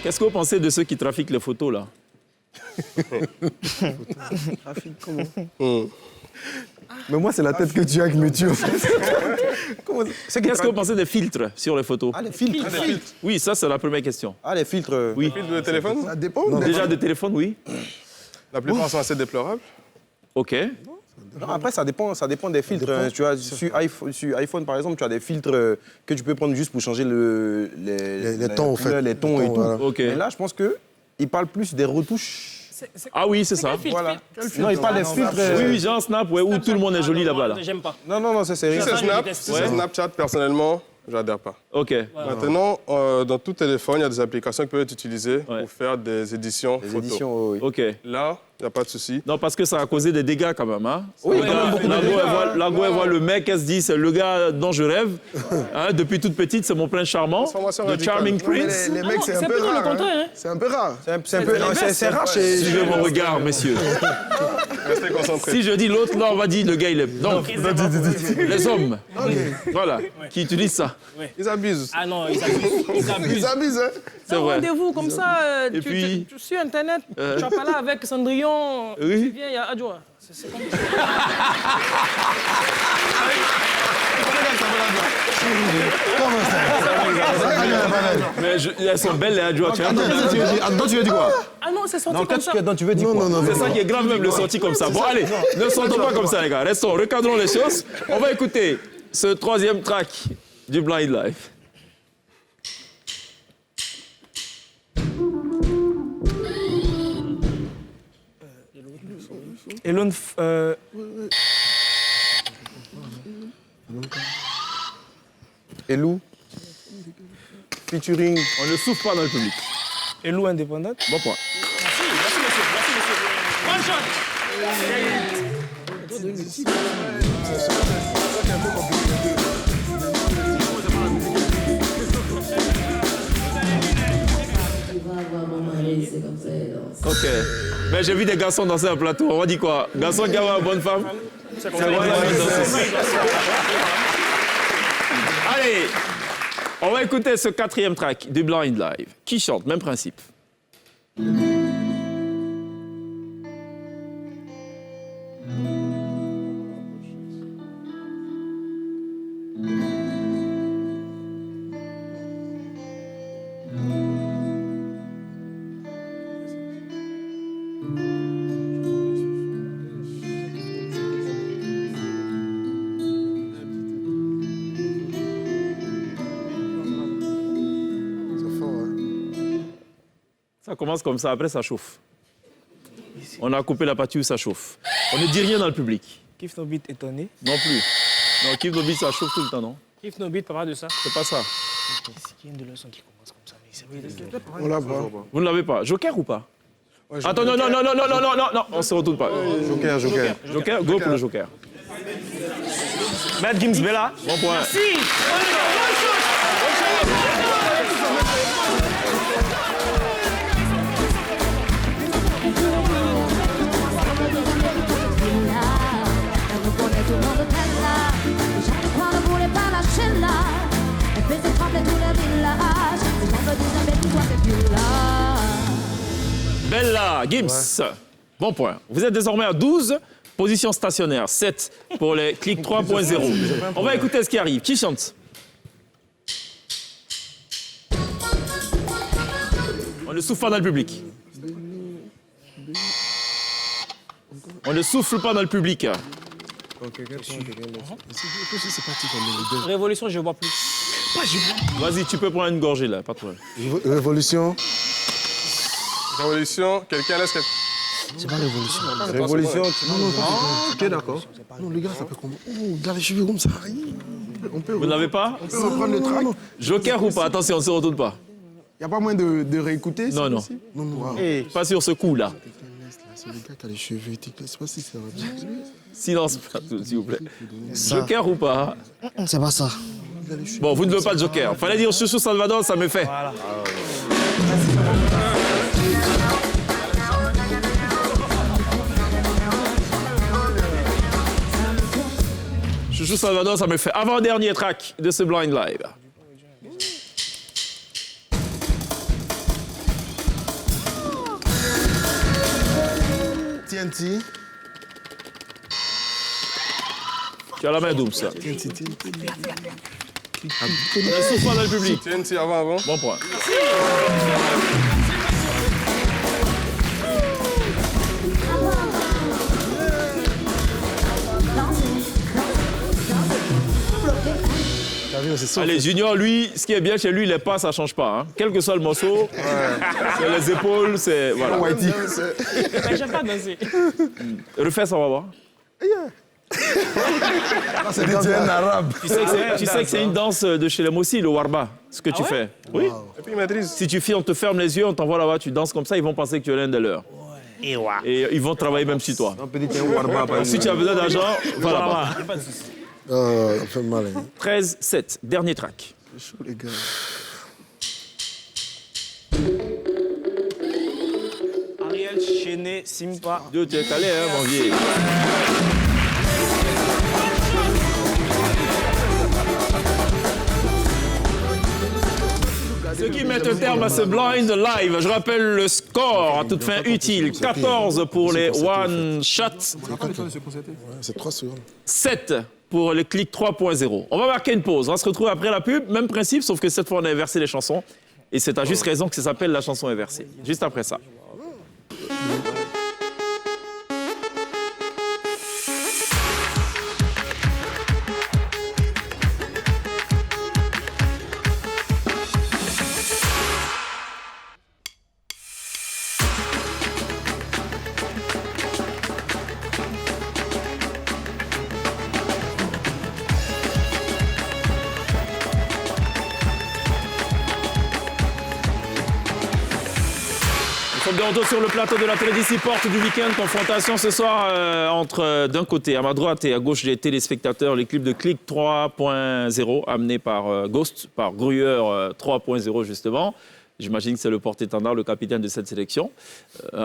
Qu'est-ce que vous pensez de ceux qui trafiquent les photos, là? Trafic, comment Mais moi, c'est la tête que tu as qui me tue, en fait. Qu'est-ce que vous pensez des filtres sur les photos? Ah, les filtres. Oui, ça, c'est la première question. Ah, les filtres. Oui. Les filtres de téléphone? Ça dépend. Déjà, de téléphone, oui. La plupart sont assez déplorables. OK. Non, après, ça dépend des filtres. Tu as, sur iPhone, par exemple, tu as des filtres que tu peux prendre juste pour changer Les tons, en fait. les tons et tout. Voilà. OK. Mais là, je pense qu'ils parlent plus des retouches. Ah oui, c'est ça. Voilà. Non, ils parlent des filtres. Oui, j'ai un Snap où tout le monde est joli là-bas. Là. J'aime pas. Non, c'est sérieux. Si c'est je déteste. Snapchat, personnellement, j'adhère pas. OK. Maintenant, dans tout téléphone, il y a des applications qui peuvent être utilisées pour faire des éditions Les photos. éditions, oui. OK. Là, il n'y a pas de souci. Non, parce que ça a causé des dégâts quand même. Hein. Oui, quand même beaucoup de dégâts. La go, elle voit le mec, elle se dit, c'est le gars dont je rêve. Hein, depuis toute petite, c'est mon prince charmant. Transformation Le radicale. Charming Mais Prince. les mecs, c'est c'est un un peu peu dans le rare. contraire, hein. C'est un peu rare. C'est rare chez... Suivez mon regard, messieurs. Restez concentrés. Si je dis l'autre, là, on va dire le gars, il est... Donc, les hommes, voilà, qui utilisent ça. Ils abusent. Ah non, ils abusent. Ils abusent. Ils abusent, hein. C'est Un vrai. rendez-vous comme ça, Et puis- tu sur Internet, tu as parlé avec Cendrillon, Oui. tu viens, il y a Adjoa. C'est comme ça. Mais elles sont belles, les adjoints. Tu vois. tu veux dire quoi? Ah non, c'est sorti comme ça. Tu veux dire quoi? C'est ça qui est grave, même le sorti comme ça. Bon, allez, ne sortons pas comme ça, les gars. Restons, recadrons les choses. On va écouter ce troisième track du Blind Live. Elon, Elou. Featuring. On ne souffle pas dans le public. Elou indépendante. Bon point. One shot. OK. Mais j'ai vu des garçons danser un plateau. On va dire quoi? Garçon qui a une bonne femme? C'est vrai, allez, on va écouter ce quatrième track du Blind Live. Qui chante? Même principe. C'est fort, hein. Ça commence comme ça, après ça chauffe. On a coupé la partie où ça chauffe. On ne dit rien dans le public. Kif Nobit étonné. Non plus. Non, Kif Nobit, ça chauffe tout le temps, non? Kif No Beat, pas mal de ça. C'est pas ça. Il y a une de leçons qui commence comme ça. Mais c'est On l'a pas. Vous ne l'avez pas. Joker ou pas? Attends, non, on se retourne pas. Joker. Joker, go pour le Joker. Matt Gims Bella. Bon point. Bella, Gims. Bon point. Vous êtes désormais à 12, position stationnaire, 7 pour les clics 3.0. On va écouter ce qui arrive. Qui chante? On ne souffle pas dans le public. On ne souffle pas dans le public. Révolution, je vois plus. Vas-y, tu peux prendre une gorgée là, pas de problème. Révolution. Révolution, quelqu'un laisse... C'est pas révolution. Révolution. Ok, d'accord. Non, le gars, ça peut comment? Oh, regarde les cheveux comme ça. On peut Vous ne l'avez pas? reprendre le track. Joker ou pas? Attention, on ne se retourne pas. Il n'y a pas moyen de réécouter Non, non. celui-ci Non. Pas sur ce coup-là. C'est le gars qui a les cheveux étiquetés. Je sais pas si ça va bien. Silence, s'il vous plaît. Joker ou pas? C'est pas ça. Bon, vous ne voulez pas de Joker. Fallait dire Chouchou Salvador, ça me fait. Voilà. Chouchou Salvador, ça me fait. Avant-dernier track de ce Blind Live. TNT. Tu as la main double, ça. TNT. Un souffle dans le public. TNT avant. Bon point. Allez, Junior, lui, ce qui est bien chez lui, les pas, ça change pas. Hein. Quel que soit le morceau, c'est les épaules, c'est... Voilà. Mais j'aime pas danser. Refais ça, on va voir. C'est des tiennes arabes. Tu sais que c'est une danse de chez les Mossi, le warba, ce que tu fais. Oui. Et puis il maîtrise. Si tu fais, on te ferme les yeux, on t'envoie là-bas, tu danses comme ça, ils vont penser que tu es l'un de leurs. Et ils vont travailler même sur toi. Un petit warba. Si tu as besoin d'argent, voilà. Ça fait mal. Hein. 13-7, dernier track. C'est chaud, les gars. Ariel Chené Simpa. Dieu, tu es calé, hein, mon vieil. Ce qui met un terme à ce blind live, je rappelle le score à toute fin utile. 14 pour les one shots. C'est 3 secondes. 7 pour les clics 3.0. On va marquer une pause. On va se retrouver après la pub. Même principe, sauf que cette fois, on a inversé les chansons. Et c'est à juste raison que ça s'appelle la chanson inversée. Juste après ça. De retour sur le plateau de la télévision Porte du week-end. Confrontation ce soir entre, d'un côté, à ma droite et à gauche des téléspectateurs, l'équipe de Click 3.0 amenée par Ghost, par Gruyère 3.0 justement. J'imagine que c'est le porte-étendard, le capitaine de cette sélection,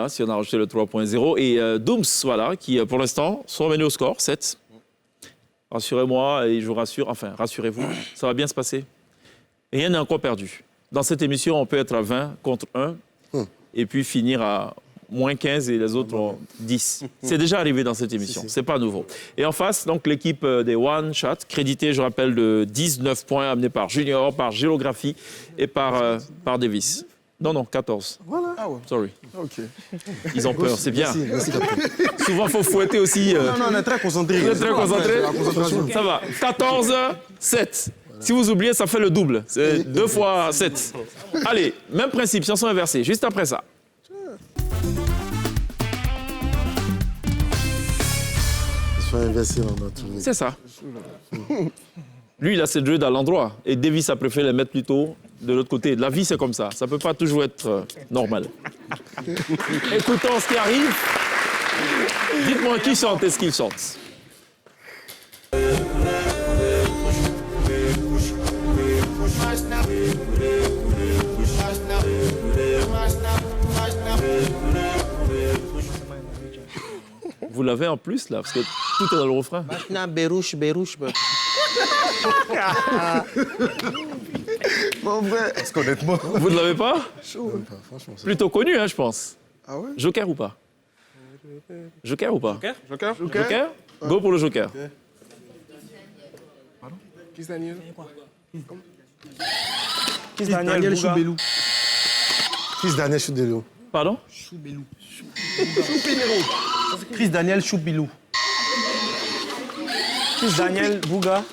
si on a rajouté le 3.0. Et Dooms, voilà, qui pour l'instant sont menés au score, 7. Rassurez-moi et je vous rassure, enfin rassurez-vous, ça va bien se passer. Rien n'est encore perdu. Dans cette émission, on peut être à 20 contre 1. Et puis finir à moins 15 et les autres ont 10. C'est déjà arrivé dans cette émission, c'est pas nouveau. Et en face, donc l'équipe des One Shot, créditée, je rappelle, de 19 points, amenée par Junior, par Géographie et par Davis. Non, 14. Voilà. Ah ouais. Sorry. OK. Ils ont peur, c'est bien. Merci. Souvent, il faut fouetter aussi. Non, on est très concentrés. Vous êtes très concentrés. Ça va. 14, 7. Si vous oubliez, ça fait le double. C'est 2 fois 7. Allez, même principe, chanson inversée, juste après ça. C'est ça. Lui, il a ses jeux à l'endroit. Et Davis a préféré les mettre plutôt de l'autre côté. La vie, c'est comme ça. Ça ne peut pas toujours être normal. Écoutons ce qui arrive. Dites-moi qui chante et ce qu'il chante. Vous l'avez en plus, là, parce que tout est dans le refrain. Maintenant, Bérouche. Bon, vrai. Parce qu'honnêtement... Vous ne l'avez pas? Franchement, Plutôt connu, hein, je pense. Ah ouais? Joker ou pas? Joker ou pas? Joker. Joker? Go pour le Joker. Pardon? Qui c'est Daniel? Fils Daniel Choubelou. Fils Daniel Choubelou. Pardon? Choubelou. Chris Daniel Choupilou. Fils Daniel Bouga.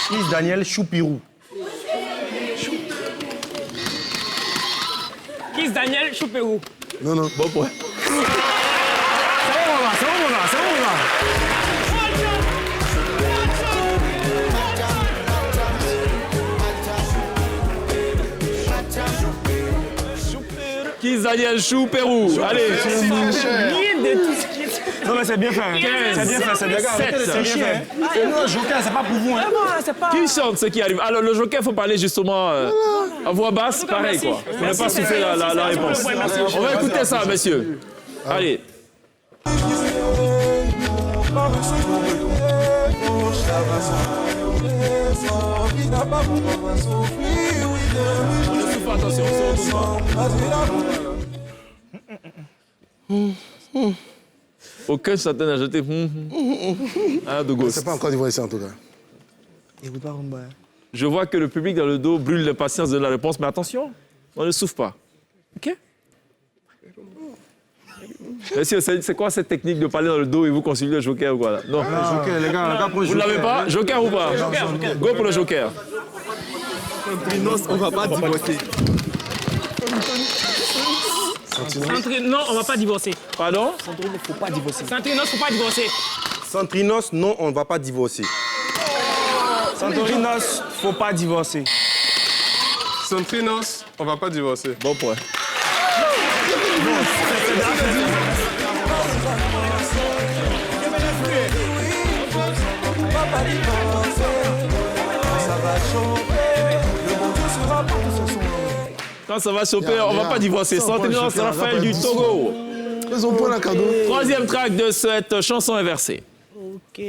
Chris Daniel Choupirou. Fils Daniel Choupérou. Non. Bon point. C'est bon, on va. Kiss Daniel Chou Pérou. Allez. Non, mais c'est bien fait. 15, C'est bien fait. 7. Non, Joker, c'est pas pour vous. Hein. Qui chante ce qui arrive? Alors, le Joker, il faut parler justement à voix basse, pareil, quoi. Pour ne pas souffler la réponse. On va écouter ça, messieurs. Allez. Attention, on se retrouve pas. Aucun chanteur n'a jeté de Ghost. C'est pas encore d'Ivoire ici en tout cas. Écoute pas Rumba. Je vois que le public dans le dos brûle l'impatience de la réponse, mais attention, on ne souffre pas. OK? Monsieur, c'est quoi cette technique de parler dans le dos et vous consultez le joker ou quoi là? Non. Joker, les gars, Vous ne l'avez pas? Joker ou pas? Go pour le joker. On va pas divorcer. Non, on va pas divorcer. Pardon? Faut pas divorcer. Santrinos, faut pas divorcer. Santrinos, non, on ne va pas divorcer. Santorinos, faut pas divorcer. Santrinos, on va pas divorcer. Bon point. Quand ça va choper, on va pas divorcer. Santrinos, Raphaël du Togo. Ils ont point la cadeau. Troisième track de cette chanson inversée. Ok.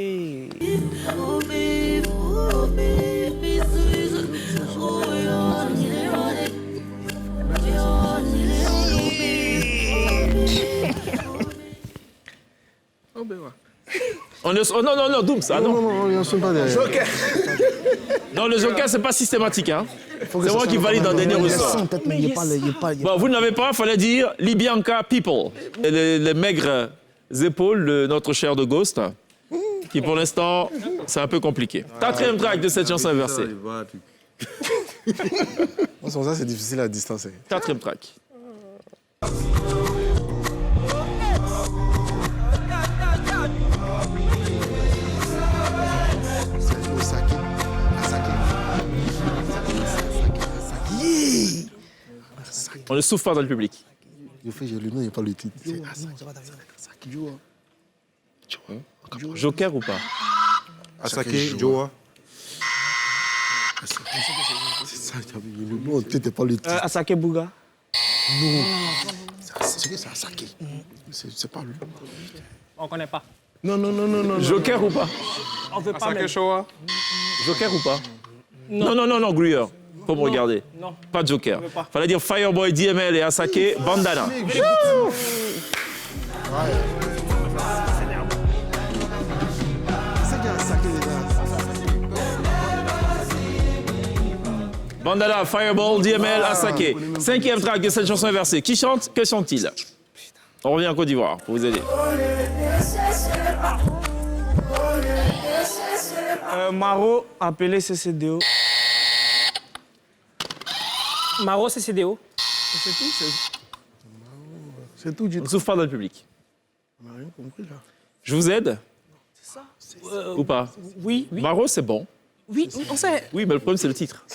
Non, Doom, ça, non. Non, ils ne sont pas derrière. Non, le joker, c'est pas systématique, hein. C'est moi qui valide en dernier ressort. Bon, vous ne l'avez pas, il fallait dire Libianca People. Et les maigres épaules de notre cher de Ghost, qui pour l'instant, c'est un peu compliqué. Quatrième track de cette chanson inversée. Ça, c'est difficile à distancer. Quatrième track. On ne souffre pas dans le public. J'ai le nom, il n'y a pas le titre. Joker ou pas? Asake Joa. C'est ça, le nom, peut-être pas le titre. Asake Bouga. Non. C'est Asake. C'est pas lui. On connaît pas. Non. Joker ou pas? On veut pas. Asake Showa. Joker ou pas? Non, Gruyère. Faut me regarder. Non. Pas de Joker. Fallait dire Fireboy, DML et Asake, Bandana. Bandana, Fireball, DML, Asake. Cinquième track de cette chanson inversée. Qui chante? Que chante-t-il? On revient en Côte d'Ivoire pour vous aider. Maro, appelé CCDO. Maro, c'est CDO. C'est tout. On ne souffre pas dans le public. On n'a rien compris là. Je vous aide? C'est ça. Ou pas? Oui. Maro, c'est bon. Oui, on sait. Oui, mais le problème, c'est le titre.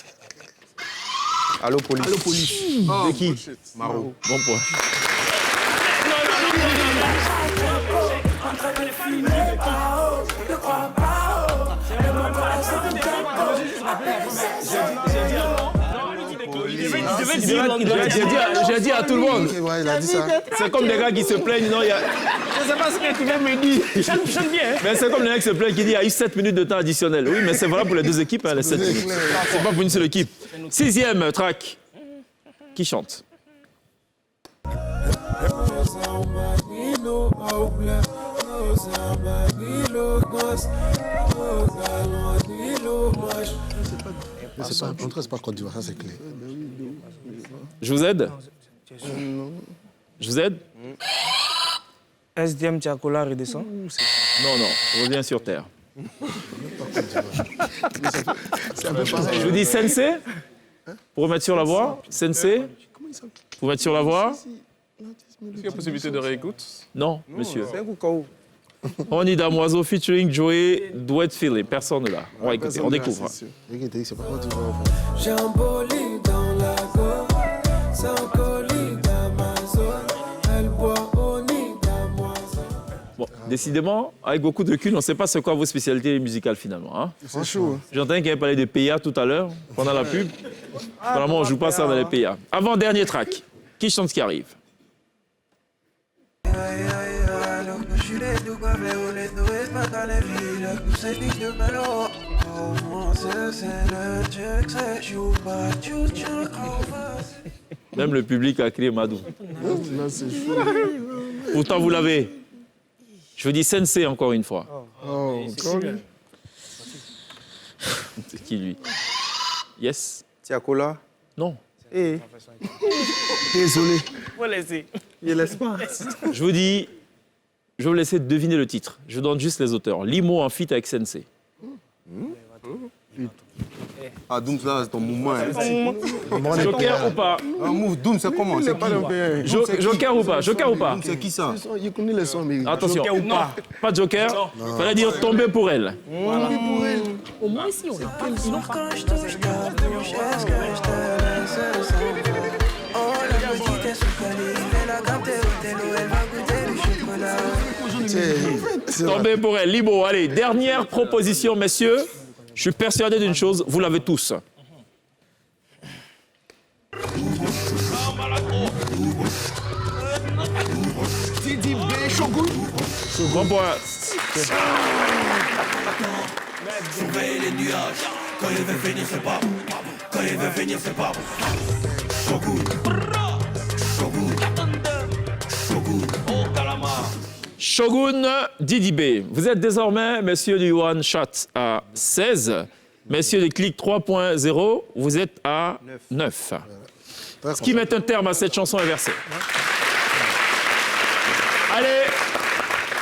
Allo Police. De qui? Maro. Bon point. J'ai dit à tout le monde. Ouais, il a dit ça. C'est comme des gars qui se plaignent. Non, il y a... Je sais pas ce que tu viens me dire. Chante bien. Mais c'est comme les gars qui se plaignent qui disent qu'il y a eu 7 minutes de temps additionnel. Oui, mais c'est valable pour les deux équipes, hein, les 7 minutes. C'est pas pour une seule équipe. Sixième track. Qui chante? C'est pas Côte d'Ivoire, ça c'est clair. Je vous aide? Je vous aide? SDM Tiakola redescend. Non, reviens sur terre. Je vous dis Sensei, pour remettre sur la voie. Sensei, pour mettre sur la voie. Est-ce qu'il y a possibilité de réécoute? Non, monsieur. C'est un coup KO. On y Damoiseau featuring Joey Duet Feeling. Personne là. On va écouter, on découvre. C'est pas Côte d'Ivoire. J'ai un bolide dans la gorge, c'est un colis d'Amazon, elle boit au nid d'Amazon. Bon, décidément, avec beaucoup de recul, on ne sait pas c'est quoi vos spécialités musicales finalement. Hein? C'est chaud. J'entends qu'il y avait parlé des PA tout à l'heure, pendant la pub. Vraiment, on ne joue pas ça dans les PA. Avant-dernier track. Qui chante ce qui arrive? Même le public a crié Madou. Là, c'est chaud. Pourtant, vous l'avez. Je vous dis Sensei encore une fois. Oh, encore lui. C'est qui, lui? Yes? Tiakola. Non. Eh. Désolé. Faut laisser. Il laisse pas. Je vous dis, je vais vous laisser deviner le titre. Je donne juste les auteurs. Limo en feat avec Sensei. Ah, Doom, ça, c'est ton mouvement. Hein. Joker ou pas? Un move, Doom, c'est comment? C'est Pas qui? le Joker ou pas? Joker ou pas? C'est qui ça? Il connaît les sons, mais... Attention. Joker ou pas? Pas de Joker. Fallait dire tomber pour elle. Voilà. Au moins ici, on a pas le sinon pas. Tomber pour elle. Libo, allez, dernière proposition, messieurs. Je suis persuadé d'une chose, vous l'avez tous. Bon point. Surveille les nuages, quand il veut finir c'est pas. Quand il veut finir c'est pas. Shogun. Shogun. Shogun. Oh Kalama. Shogun Didi B. Vous êtes désormais, messieurs du One Shot, à 16. Messieurs du Click 3.0, vous êtes à 9. Ce qui met un terme à cette chanson inversée. Allez,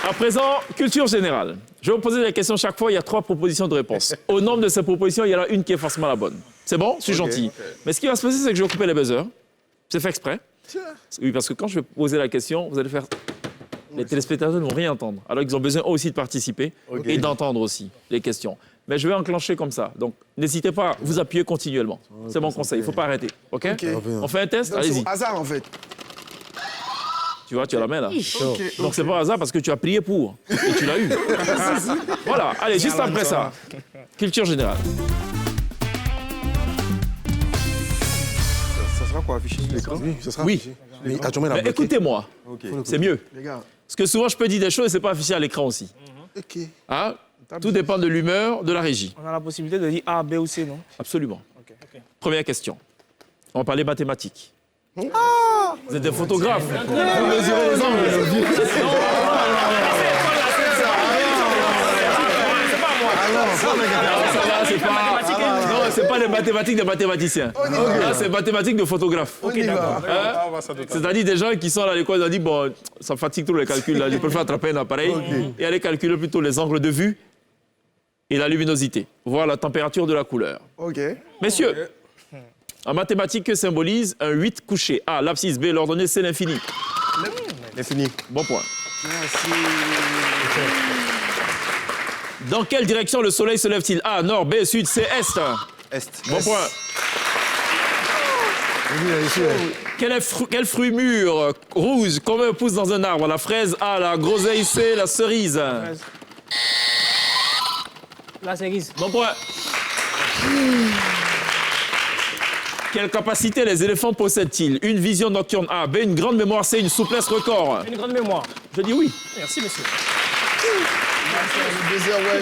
à présent, culture générale. Je vais vous poser la question chaque fois, il y a 3 propositions de réponse. Au nombre de ces propositions, il y en a une qui est forcément la bonne. C'est bon? Je suis gentil. Mais ce qui va se passer, c'est que je vais couper les buzzers. C'est fait exprès. Oui, parce que quand je vais poser la question, vous allez faire... Les téléspectateurs ne vont rien entendre, alors qu'ils ont besoin aussi de participer et d'entendre aussi les questions. Mais je vais enclencher comme ça. Donc, n'hésitez pas à vous appuyer continuellement. C'est mon conseil, il ne faut pas arrêter. OK? On fait un test? Allez-y. Hasard, en fait. Tu vois, tu as la main là. Donc, c'est pas hasard parce que tu as prié pour et tu l'as eu. Voilà, allez, juste après ça. Culture générale. Ça sera quoi, affiché sur l'écran? Oui, ce sera. Oui. Mais actuellement, il a Mais bloqué. écoutez-moi, c'est mieux. Les gars. Parce que souvent, je peux dire des choses et c'est pas affiché à l'écran aussi. OK. Hein? Tout dépend de l'humeur de la régie. On a la possibilité de dire A, B ou C, non? Absolument. Ok. Première question. On va parler mathématiques. Vous êtes des photographes. Vous mesurez les angles. C'est pas les mathématiques des mathématiciens. Là, c'est mathématiques de photographes. C'est-à-dire des gens qui sont à l'école, ils ont dit, bon, ça fatigue tous les calculs, là, je préfère attraper un appareil et aller calculer plutôt les angles de vue et la luminosité, voir la température de la couleur. OK. Messieurs, en mathématiques, que symbolise un 8 couché? A, l'abscisse, B, l'ordonnée, C, l'infini. L'infini. Bon point. Dans quelle direction le soleil se lève-t-il? A, nord, B, sud, C, est. Est. Bon point. Quel fruit mûr, rouge, commun pousse dans un arbre? La fraise, A, la groseille, C, la cerise. La cerise. Bon point. Quelle capacité les éléphants possèdent-ils? Une vision nocturne A, B, une grande mémoire C, une souplesse record. Une grande mémoire. Je dis oui. Merci, monsieur.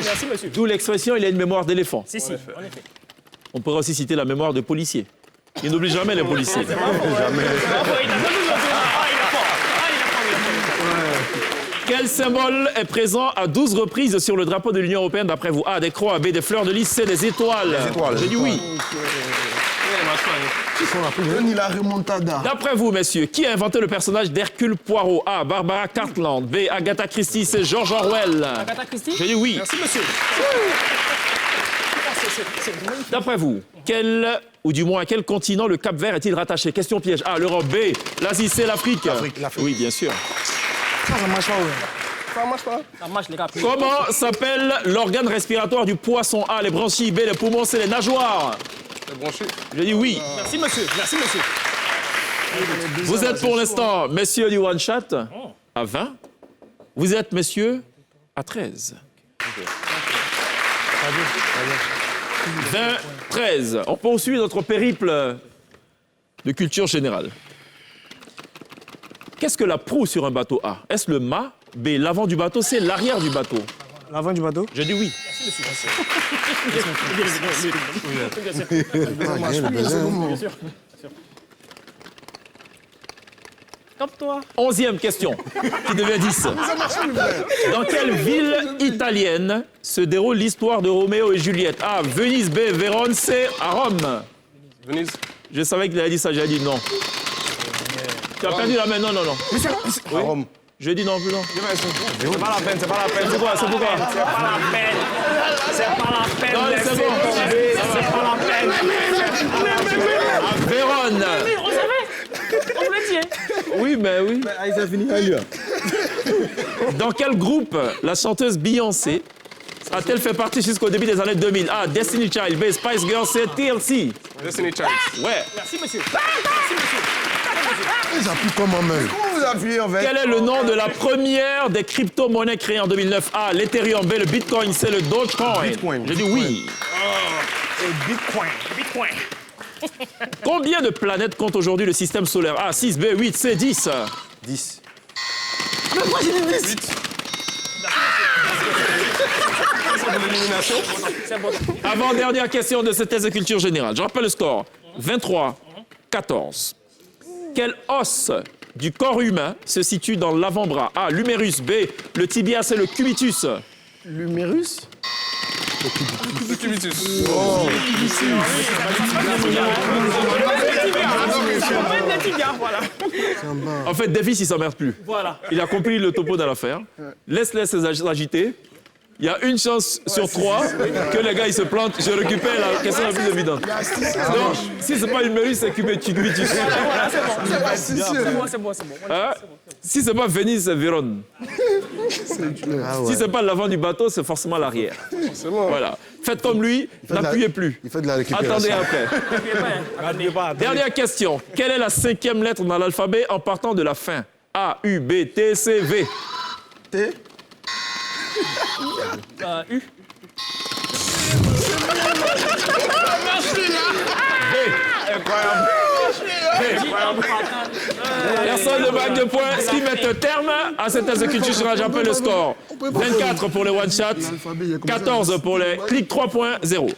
Merci, monsieur. D'où l'expression, il a une mémoire d'éléphant. Si, en effet. On pourrait aussi citer la mémoire de policier. Il n'oublie jamais les policiers. Quel symbole est présent à 12 reprises sur le drapeau de l'Union européenne d'après vous? A, des croix, B, des fleurs de lys, C, des étoiles. Des étoiles. J'ai dit oui. Il a remontada. D'après vous, messieurs, qui a inventé le personnage d'Hercule Poirot? A, Barbara Cartland. B, Agatha Christie. C, George Orwell. Agatha Christie? J'ai dit oui. Merci, monsieur. D'après vous, quel, ou du moins à quel continent le Cap-Vert est-il rattaché? Question piège. A, l'Europe. B, l'Asie. C, l'Afrique. Oui, bien sûr. Ça marche pas, oui. Ça marche pas. Ça marche, les gars. Comment s'appelle l'organe respiratoire du poisson? A, les branchies. B, les poumons. C, les nageoires. Les branchés. J'ai dit oui. Merci, monsieur. Merci, monsieur. Vous êtes pour l'instant, messieurs du One Shot, à 20. Vous êtes, messieurs, à 13. 20, 13. On poursuit notre périple de culture générale. Qu'est-ce que la proue sur un bateau A? Est-ce le mât? B, l'avant du bateau? C, l'arrière du bateau? L'avant du bateau? Je dis oui. Capte-toi. 11e question, qui devient 10. Dans quelle ville italienne se déroule l'histoire de Roméo et Juliette? A. Venise. B. Vérone. C. À Rome. Venise. Je savais qu'il allait dire ça, j'ai dit non. Tu as perdu la main, non. À Rome. Je dis non, plus non. C'est pas la peine, c'est pas la peine. C'est quoi? C'est pas la peine. C'est pas la peine. Non, c'est bon. C'est pas la peine. À Vérone. Oui, on savait. On l'a dit. Hein. Oui, mais oui. Ça finit à lui. Dans quel groupe la chanteuse Beyoncé a-t-elle fait partie jusqu'au début des années 2000? A. Destiny Child. B. Spice Girls. C. TLC. Destiny Child. Ouais. Merci, monsieur. Merci, monsieur. Ils appuient comment même? Comment vous appuyez en fait? Quel est le nom de la première des crypto-monnaies créées en 2009? A. L'Ethereum. B. Le Bitcoin. C. Le Dogecoin. Bitcoin. Je dis oui. Bitcoin. Combien de planètes compte aujourd'hui le système solaire? A. 6. B. 8. C. 10. 10. Avant-dernière question de cette thèse de culture générale. Je rappelle le score. 23-14. Quel os du corps humain se situe dans l'avant-bras? A. L'humérus. B. Le tibia. C. Le cubitus. L'humérus? Le cubitus. Voilà. En fait, Davis, il s'emmerde plus. Voilà. Il a compris le topo de l'affaire. Laisse-les s'agiter. Il y a une chance sur 3 que les gars ils se plantent. Je récupère la question la plus évidente. Donc, si c'est pas l'humérus, c'est cubitus. Voilà, c'est bon. Hein? Si c'est pas Venise, c'est Vérone. Si c'est pas l'avant du bateau, c'est forcément l'arrière. Voilà. Faites comme lui, n'appuyez plus. Il fait de la récupération. Attendez après. Dernière question. Quelle est la 5e lettre dans l'alphabet en partant de la fin? A, U, B, T, C, V. T? U. Personne ne marque de points, ce qui met un terme à cette thèse de culture générale. J'appelle le score. 24 pour les one-shots, 14 pour les clics 3.0.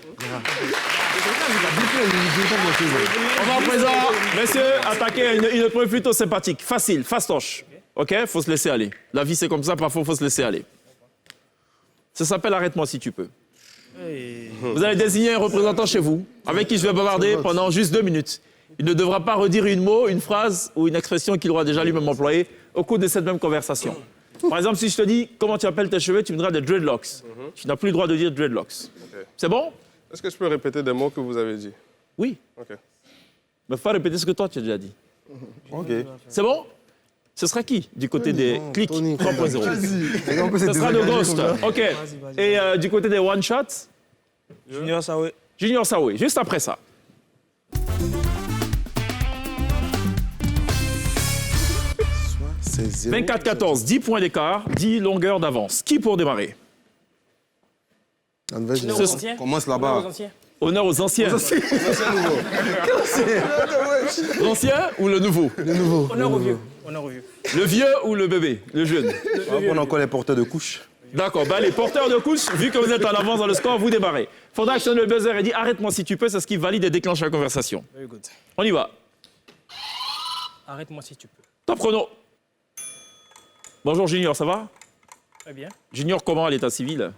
On va à présent, messieurs, attaquer une preuve plutôt sympathique, facile, fastoche. OK? Faut se laisser aller. La vie, c'est comme ça, parfois, il faut se laisser aller. Ça s'appelle Arrête-moi si tu peux. Vous allez désigner un représentant chez vous, avec qui je vais bavarder pendant juste 2 minutes. Il ne devra pas redire un mot, une phrase ou une expression qu'il aura déjà lui-même employée au cours de cette même conversation. Par exemple, si je te dis comment tu appelles tes cheveux, tu me diras des dreadlocks. Tu n'as plus le droit de dire dreadlocks. Okay. C'est bon? Est-ce que je peux répéter des mots que vous avez dit? Oui. OK. Mais il faut répéter ce que toi, tu as déjà dit. OK. C'est bon? Ce sera qui du côté des clics 3.0? Ce sera de Ghost. OK. Et du côté des one-shots? Junior Saoué. Junior Saoué, juste après ça. C'est 24-14, 10 points d'écart, 10 longueurs d'avance. Qui pour démarrer? Commence là-bas. Honneur aux anciens. L'ancien ou le nouveau? le nouveau. Honneur au vieux. Honneur au vieux. Le vieux ou le bébé? Le jeune? On a encore les porteurs de couches. D'accord. Ben, les porteurs de couches, vu que vous êtes en avance dans le score, vous démarrez. Faudra actionner le buzzer et dire arrête-moi si tu peux, c'est ce qui valide et déclenche la conversation. Very good. On y va. Arrête-moi si tu peux. Top chrono. Bonjour Junior, ça va? Très bien. Junior, comment à l'état civil?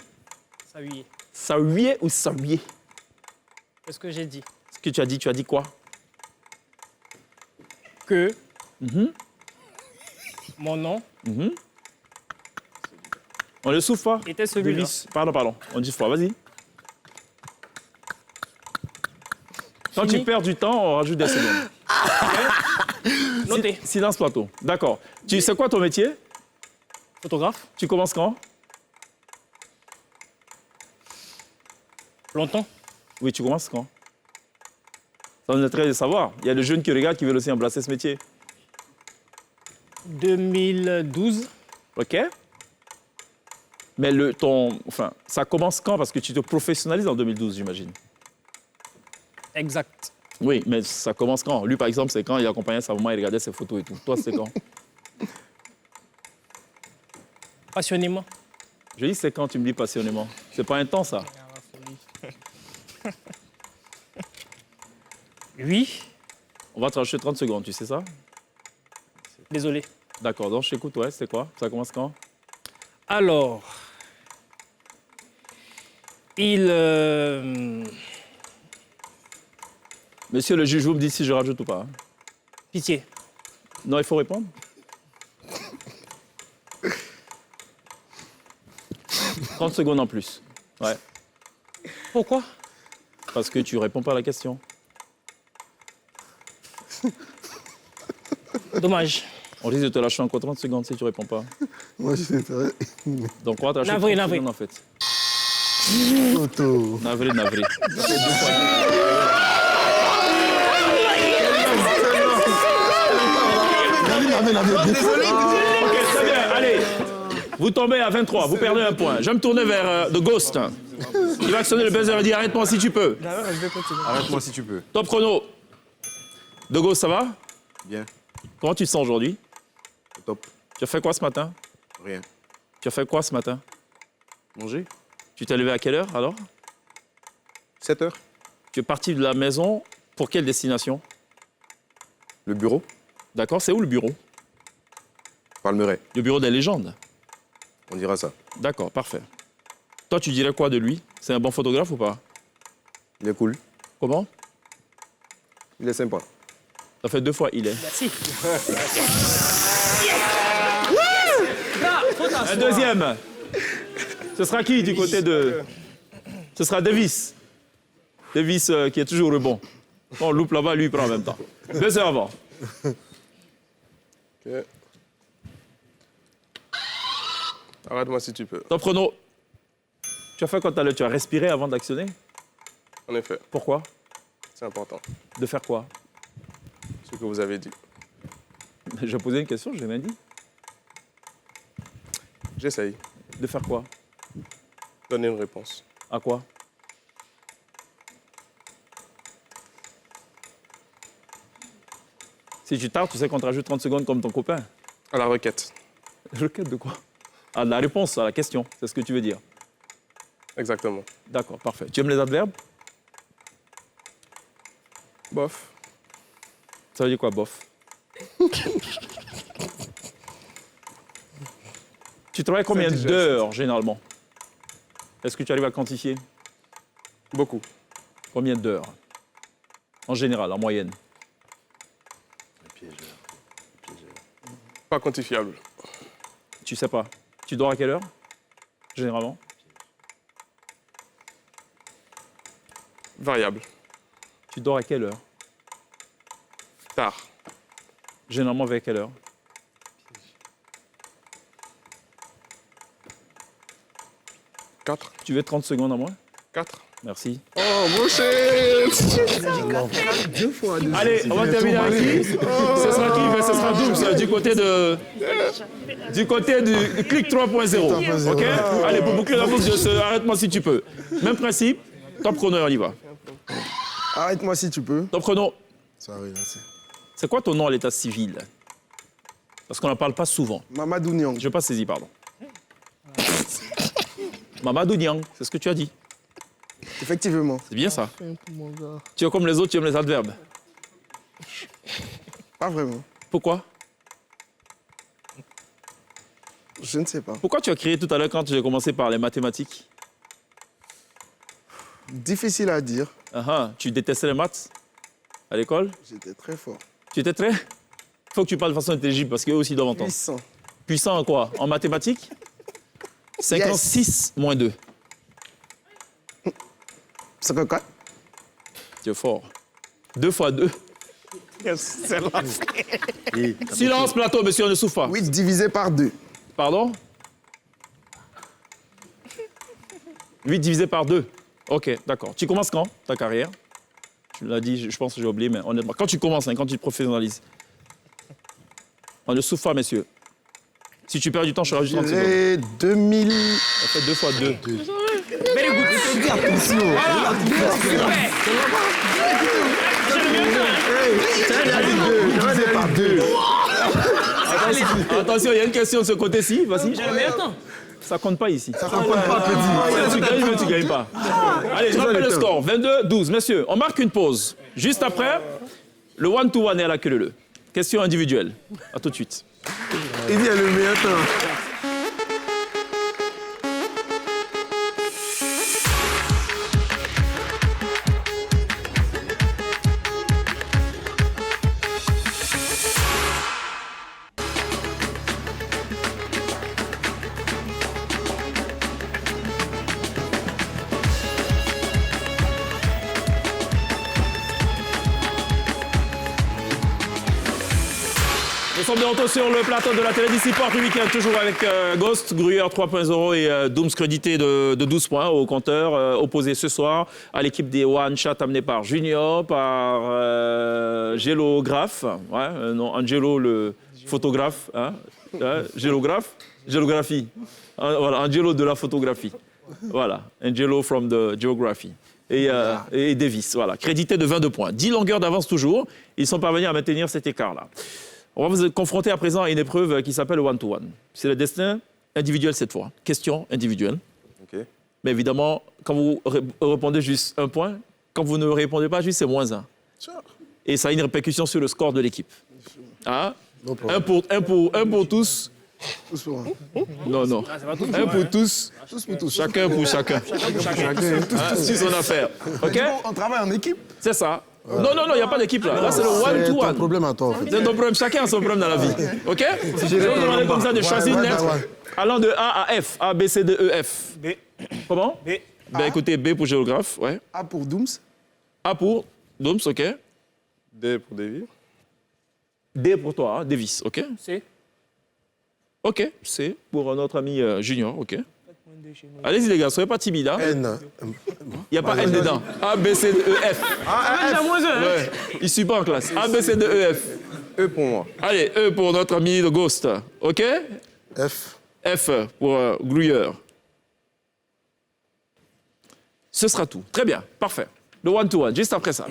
Ça y est. Saouier ou Saouier? Qu'est-ce que j'ai dit? Ce que tu as dit quoi? Que mon nom On ne souffle pas? était celui-là. Davis. Pardon. On dit froid, vas-y. Quand Fini. tu perds du temps, on rajoute des secondes. Notez. Silence plateau. D'accord. Tu sais quoi ton métier? Photographe. Tu commences quand? Longtemps. Oui, tu commences quand? Ça nous intéresse de savoir. Il y a des jeunes qui regardent qui veulent aussi embrasser ce métier. 2012. OK? Mais ça commence quand? Parce que tu te professionnalises en 2012, j'imagine. Exact. Oui, mais ça commence quand? Lui, par exemple, c'est quand il accompagnait sa maman, il regardait ses photos et tout. Toi, c'est quand? Passionnément. Je dis c'est quand tu me dis passionnément. C'est pas un temps, ça. Oui. On va te rajouter 30 secondes, tu sais ça? Désolé. D'accord, donc je t'écoute, ouais, c'est quoi? Ça commence quand? Alors, Monsieur le juge, vous me dites si je rajoute ou pas. Pitié. Non, il faut répondre. 30 secondes en plus. Ouais. Pourquoi? Parce que tu réponds pas à la question. Dommage. On risque de te lâcher encore 30 secondes si tu réponds pas. Moi, je sais pas. Donc, on va te lâcher Navré, 30 navré. secondes en fait. Auto. Navré, navré. Ok, très bien, allez. Vous tombez à 23, vous perdez un point. Je vais me tourner vers The Ghost. Il va actionner le buzzer et dire arrête-moi si tu peux. Arrête-moi si tu peux. Top chrono. The Ghost, ça va? Bien. Comment tu te sens aujourd'hui? Top. Tu as fait quoi ce matin? Rien. Tu as fait quoi ce matin? Manger? Tu t'es levé à quelle heure alors? 7 heures. Tu es parti de la maison pour quelle destination? Le bureau? D'accord, c'est où le bureau? Palmeraie. Le bureau des légendes. On dira ça. D'accord, parfait. Toi, tu dirais quoi de lui? C'est un bon photographe ou pas? Il est cool. Comment? Il est sympa. Ça fait 2 fois il est. Merci. Un deuxième. Ce sera qui du côté de... Ce sera Davis. Davis qui est toujours le bon. Quand on loupe là-bas, lui, il prend en même temps. 2 heures avant. Ok. Arrête-moi si tu peux. Top chrono. Tu as fait quoi tout à l'heure? Tu as respiré avant d'actionner? En effet, Pourquoi? c'est important. De faire quoi? Ce que vous avez dit. J'ai posé une question, je l'ai même dit. J'essaye. De faire quoi? Donner une réponse. À quoi? Si tu tardes, tu sais qu'on te rajoute 30 secondes comme ton copain. À la requête. Requête de quoi? Ah, de la réponse à la question, c'est ce que tu veux dire. Exactement. D'accord, parfait. Tu aimes les adverbes? Bof. Ça veut dire quoi, bof? Tu travailles combien C'est digeste. d'heures, généralement? Est-ce que tu arrives à quantifier? Beaucoup. Combien d'heures? En général, en moyenne. Pas quantifiable. Tu sais pas. Tu dors à quelle heure, généralement? Variable. Tu dors à quelle heure? Tard. Généralement, vers quelle heure? Quatre. Tu veux 30 secondes à moi? 4. Merci. Oh, mon cher. Allez, on va terminer avec qui? Ce sera qui? Ce sera Dooms, du côté du Click 3.0. OK? Allez, pour boucler la boucle de ce arrête-moi si tu peux. Même principe, top chrono, on y va. Arrête-moi si tu peux. Top chrono. Ça va, là, C'est quoi ton nom à l'état civil? Parce qu'on n'en parle pas souvent. Mamadou Niang. Je n'ai pas saisi, pardon. Mamadou Niang, c'est ce que tu as dit. Effectivement. C'est bien ça. Tu es comme les autres, tu aimes les adverbes. Pas vraiment. Pourquoi? Je ne sais pas. Pourquoi tu as crié tout à l'heure quand tu as commencé par les mathématiques? Difficile à dire. Tu détestais les maths à l'école? J'étais très fort. Tu étais très... Il faut que tu parles de façon intelligible parce qu'eux aussi doivent entendre. Puissant. Puissant en quoi? En mathématiques? 56 moins 2. 54. Tu es fort. 2 fois 2. Silence, plateau, monsieur, on ne souffre pas. 8 divisé par 2. Pardon? 8 divisé par 2. OK, d'accord. Tu commences quand, ta carrière? Tu l'as dit, je pense que j'ai oublié, mais honnêtement, quand tu commences, quand tu te professionnalises, on ne souffre pas, messieurs. Si tu perds du temps, je rajoute 30 secondes. Et 2000... Ça fait 2 fois 2. Very good. divisé par 2. Attention, il y a une question de ce côté-ci. Vas-y. J'ai le meilleur temps. Ça compte pas ici. Ça compte pas, petit. Tu gagnes, mais tu gagnes pas. Allez, je rappelle le score. 22-12. Messieurs, on marque une pause. Juste après, le one-to-one est à la queue leu. Question individuelle. À tout de suite. Il dit le meilleur temps. Nous sommes de retour sur le plateau de la télé d'ici Port du week-end, toujours avec Ghost, Gruyère 3.0 et Dooms crédité de 12 points au compteur, opposé ce soir à l'équipe des One Shot amenée par Junior, par Gélo Graph, non, Angelo le photographe, Gélographie, voilà, Angelo de la photographie, voilà, Angelo from the geography. Et Davis, voilà, crédité de 22 points. 10 longueurs d'avance toujours, ils sont parvenus à maintenir cet écart-là. On va vous confronter à présent à une épreuve qui s'appelle le one-to-one. C'est le destin individuel cette fois. Question individuelle. Ok. Mais évidemment, quand vous répondez juste un point, quand vous ne répondez pas juste, c'est moins un. Et ça a une répercussion sur le score de l'équipe. Hein? Un pour tous. Non, non. Un pour tous. Tous pour tous. Chacun pour chacun. C'est son affaire. OK? On travaille en équipe. C'est ça. Non, il n'y a pas d'équipe là. Là, c'est le one-to-one. C'est ton problème à toi, en fait. C'est ton problème. Chacun a son problème dans la vie. OK? Je vais vous demander comme ça de choisir une lettre allant de A à F. A, B, C, D, E, F. B. Comment? B. Ben écoutez, B pour géographe, ouais. A pour Dooms. A pour Dooms, OK. D pour Davy. D pour toi, hein, Davis, OK. C. OK, C pour notre ami Junior, OK. Allez-y les gars, soyez pas timides. Hein. N. Il n'y a pas N dedans. A, B, C, D, E, F. Déjà moins un. Ouais. Il suit pas en classe. A, B, C, D, E, F. E pour moi. Allez, E pour notre ami de Ghost, OK. F. F pour Gruyère. Ce sera tout. Très bien, parfait. Le one-to-one, juste après ça.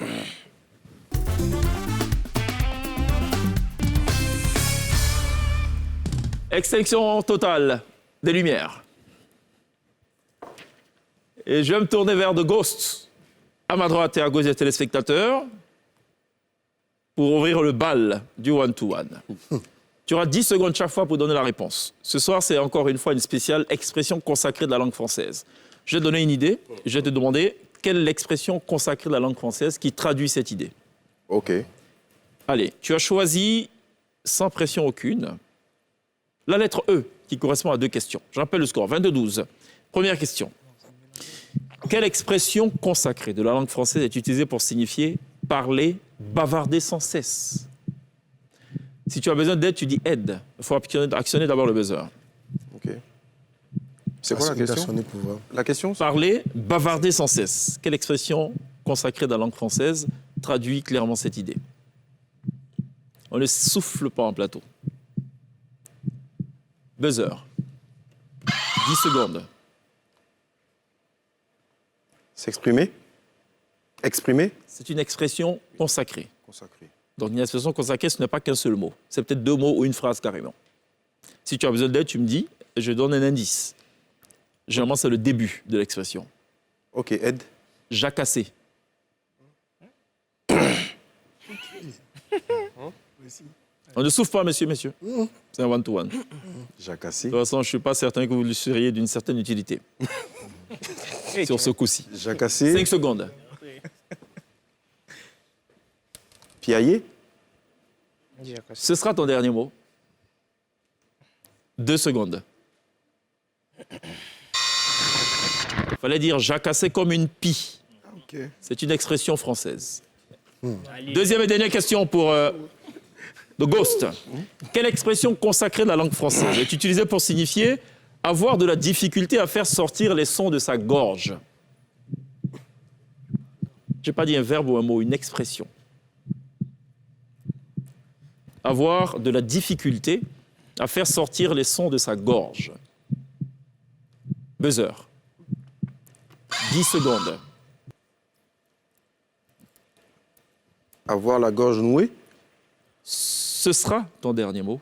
Extinction totale des lumières. Et je vais me tourner vers The Ghost, à ma droite et à gauche des téléspectateurs, pour ouvrir le bal du one-to-one. Tu auras 10 secondes chaque fois pour donner la réponse. Ce soir, c'est encore une fois une spéciale expression consacrée de la langue française. Je vais te donner une idée, je vais te demander quelle est l'expression consacrée de la langue française qui traduit cette idée. Ok. Allez, tu as choisi, sans pression aucune, la lettre E, qui correspond à 2 questions. Je rappelle le score, 22-12. Première question. Quelle expression consacrée de la langue française est utilisée pour signifier parler, bavarder sans cesse? Si tu as besoin d'aide, tu dis aide. Il faut actionner d'abord le buzzer. Ok. C'est quoi la question? La question? Parler, bavarder sans cesse. Quelle expression consacrée de la langue française traduit clairement cette idée? On ne souffle pas en plateau. Buzzer. 10 secondes. S'exprimer? Exprimer? C'est une expression consacrée. Consacré. Donc une expression consacrée, ce n'est pas qu'un seul mot. C'est peut-être 2 mots ou une phrase carrément. Si tu as besoin d'aide, tu me dis, je donne un indice. Généralement, c'est le début de l'expression. Ok, aide. Jacasser. On ne souffle pas, messieurs. C'est un one-to-one. Jacassé. De toute façon, je ne suis pas certain que vous le seriez d'une certaine utilité. Sur ce coup-ci. Jacassé. 5 secondes. Piailler. Ce sera ton dernier mot. 2 secondes. Il fallait dire jacasser comme une pie. Okay. C'est une expression française. Deuxième et dernière question pour The Ghost. Quelle expression consacrée de la langue française est utilisée pour signifier avoir de la difficulté à faire sortir les sons de sa gorge? Je n'ai pas dit un verbe ou un mot, une expression. Avoir de la difficulté à faire sortir les sons de sa gorge. Buzzer. 10 secondes. Avoir la gorge nouée. Ce sera ton dernier mot.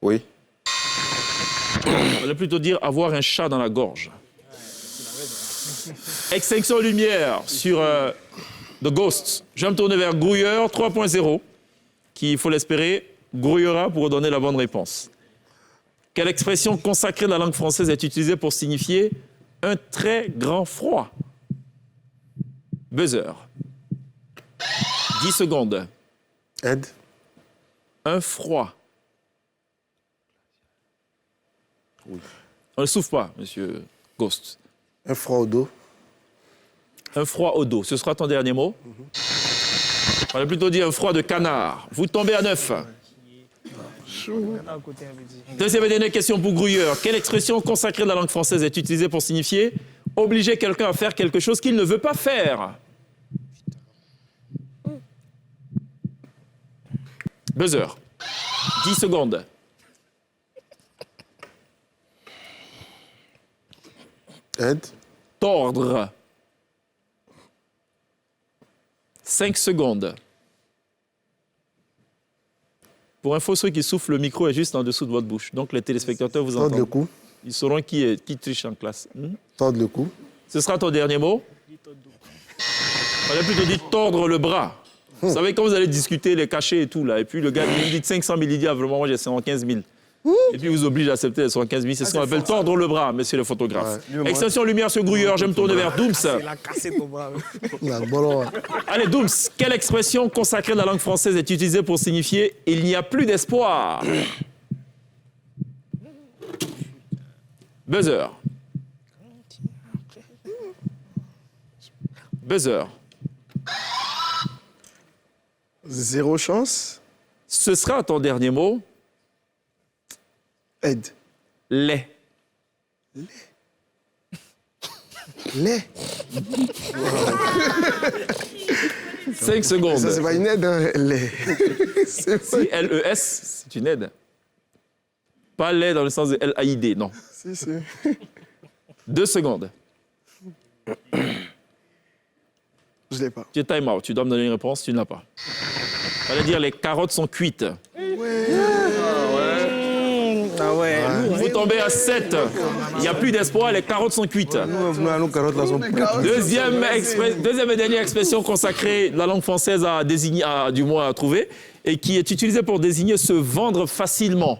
Oui. On va plutôt dire avoir un chat dans la gorge. Extinction lumière sur The Ghost. Je vais me tourner vers Grouilleur 3.0, qui, il faut l'espérer, grouillera pour donner la bonne réponse. Quelle expression consacrée de la langue française est utilisée pour signifier un très grand froid? Buzzer. 10 secondes. Aide. Un froid. Oui. On ne souffle pas, monsieur Ghost. Un froid au dos. Un froid au dos. Ce sera ton dernier mot? On va plutôt dire un froid de canard. Vous tombez à 9. Deuxième et dernière question pour Grouilleur. Quelle expression consacrée de la langue française est utilisée pour signifier obliger quelqu'un à faire quelque chose qu'il ne veut pas faire? Buzzer. 10 secondes. Aide. Tordre. 5 secondes. Pour info, ceux qui soufflent, le micro est juste en dessous de votre bouche. Donc les téléspectateurs vous entendent. Tordre le cou. Ils sauront qui triche en classe. Tordre le cou. Ce sera ton dernier mot? On a plutôt dit tordre le bras. Vous savez, quand vous allez discuter les cachets et tout, là, et puis le gars lui dit 500 000, il dit, ah, vraiment, moi j'ai 115 000. Et puis vous oblige à accepter les 115 000. C'est ce qu'on appelle tordre le bras, messieurs les photographes. Ouais. Extension lumière sur Grouilleur, je vais me tourner vers Dooms. Il a cassé ton bras. Allez, Dooms, quelle expression consacrée de la langue française est utilisée pour signifier « il n'y a plus d'espoir » Buzzer. Buzzer. Zéro chance. Ce sera ton dernier mot. Aide. Lait. Lait. 5 secondes. Ça, c'est pas une aide, hein, lait. Si, L-E-S, c'est une aide. Pas lait dans le sens de L-A-I-D, non. Si, si. 2 secondes. Je l'ai pas. Tu es time out, tu dois me donner une réponse, tu ne l'as pas. On va dire les carottes sont cuites. Ah ouais. Vous tombez à 7. Il n'y a plus d'espoir, les carottes sont cuites. Nos carottes là sont Deuxième et dernière expression consacrée, la langue française a désigné, du moins à trouver, et qui est utilisée pour désigner se vendre facilement.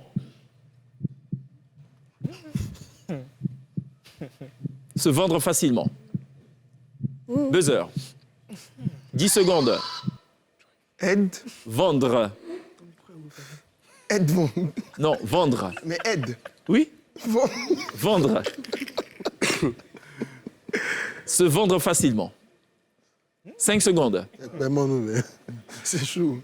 Se vendre facilement. Buzzer. 10 secondes. Aide. Vendre. Aide. Non, vendre. Mais aide. Oui. Vendre. Se vendre facilement. 5 secondes. C'est chaud.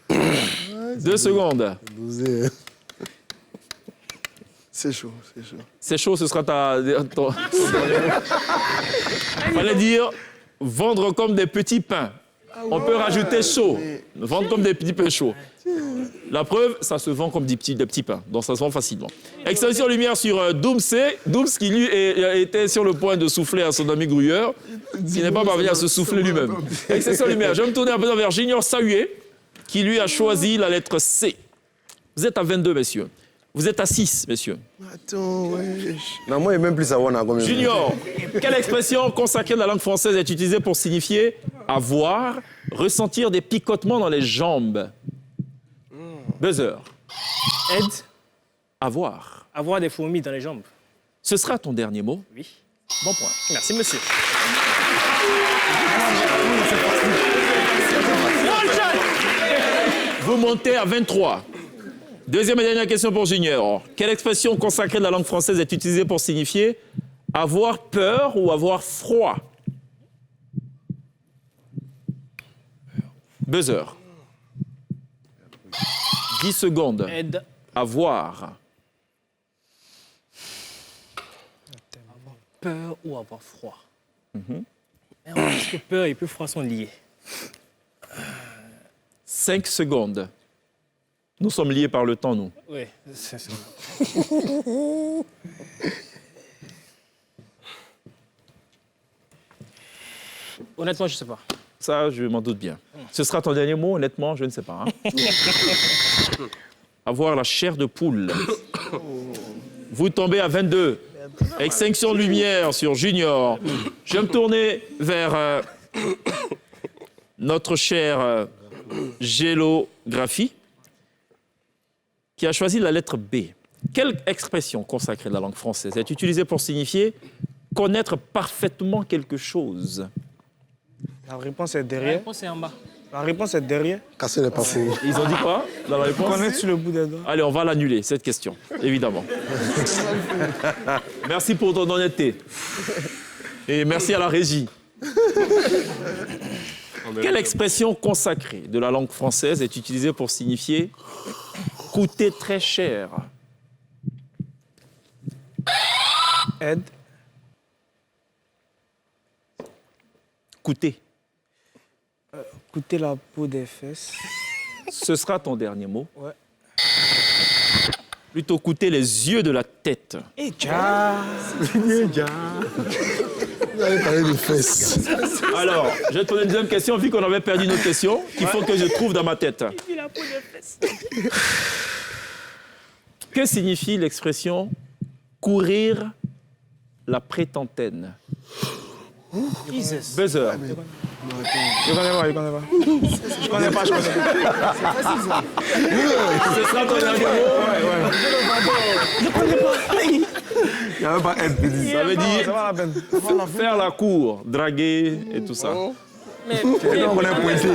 2 secondes. C'est chaud, c'est chaud. C'est chaud, ce sera ton... Fallait dire vendre comme des petits pains. On peut rajouter chaud. Vendre comme des petits pains chauds. La preuve, ça se vend comme des petits pains. Donc ça se vend facilement. Extension lumière sur Dooms qui lui était sur le point de souffler à son ami Grouilleur, qui n'est pas parvenu à se souffler lui-même. Extension lumière. Je vais me tourner un peu vers Junior Sahué, qui lui a choisi la lettre C. Vous êtes à 22, messieurs. Vous êtes à 6, messieurs. Attends, ouais. Non, moi, il n'y a même plus savoir combien. Junior, quelle expression consacrée de la langue française est utilisée pour signifier avoir, ressentir des picotements dans les jambes? Buzzer. Aide. Avoir. Avoir des fourmis dans les jambes. Ce sera ton dernier mot? Oui. Bon point. Merci, monsieur. Vous montez à 23. Deuxième et dernière question pour Junior. Quelle expression consacrée de la langue française est utilisée pour signifier avoir peur ou avoir froid? Buzzer. 10 secondes. Aide. Avoir. Peur ou avoir froid. Est-ce que peur et plus froid sont liés? 5 secondes. Nous sommes liés par le temps, nous. Oui, c'est ça. Honnêtement, je ne sais pas. Ça, je m'en doute bien. Ce sera ton dernier mot, honnêtement, je ne sais pas. Hein. Avoir la chair de poule. Vous tombez à 22. Extinction de lumière sur Junior. Je vais me tourner vers notre cher Gélographie, qui a choisi la lettre B. Quelle expression consacrée de la langue française est utilisée pour signifier connaître parfaitement quelque chose? La réponse est La derrière. réponse est en bas. La réponse est derrière. Casser n'est pas faux. Ils ont dit quoi dans la réponse? Connaître sur le bout des doigts. Allez, on va l'annuler, cette question, évidemment. Merci pour ton honnêteté. Et merci à la régie. Quelle expression consacrée de la langue française est utilisée pour signifier coûter très cher? Aide. Coûter. Coûter la peau des fesses. Ce sera ton dernier mot. Ouais. Plutôt coûter les yeux de la tête. Et déjà. Vous allez parler de fesses. Alors, je vais te poser une deuxième question, vu qu'on avait perdu notre question, qu'il faut que je trouve dans ma tête. Que signifie l'expression courir la prétentaine? Buzzer. Je connais pas. Je connais pas. Ce sera ton dernier mot. Il n'y a même pas aide. Ça veut dire Ça va la peine. faire la cour, draguer et tout ça. On est pointé.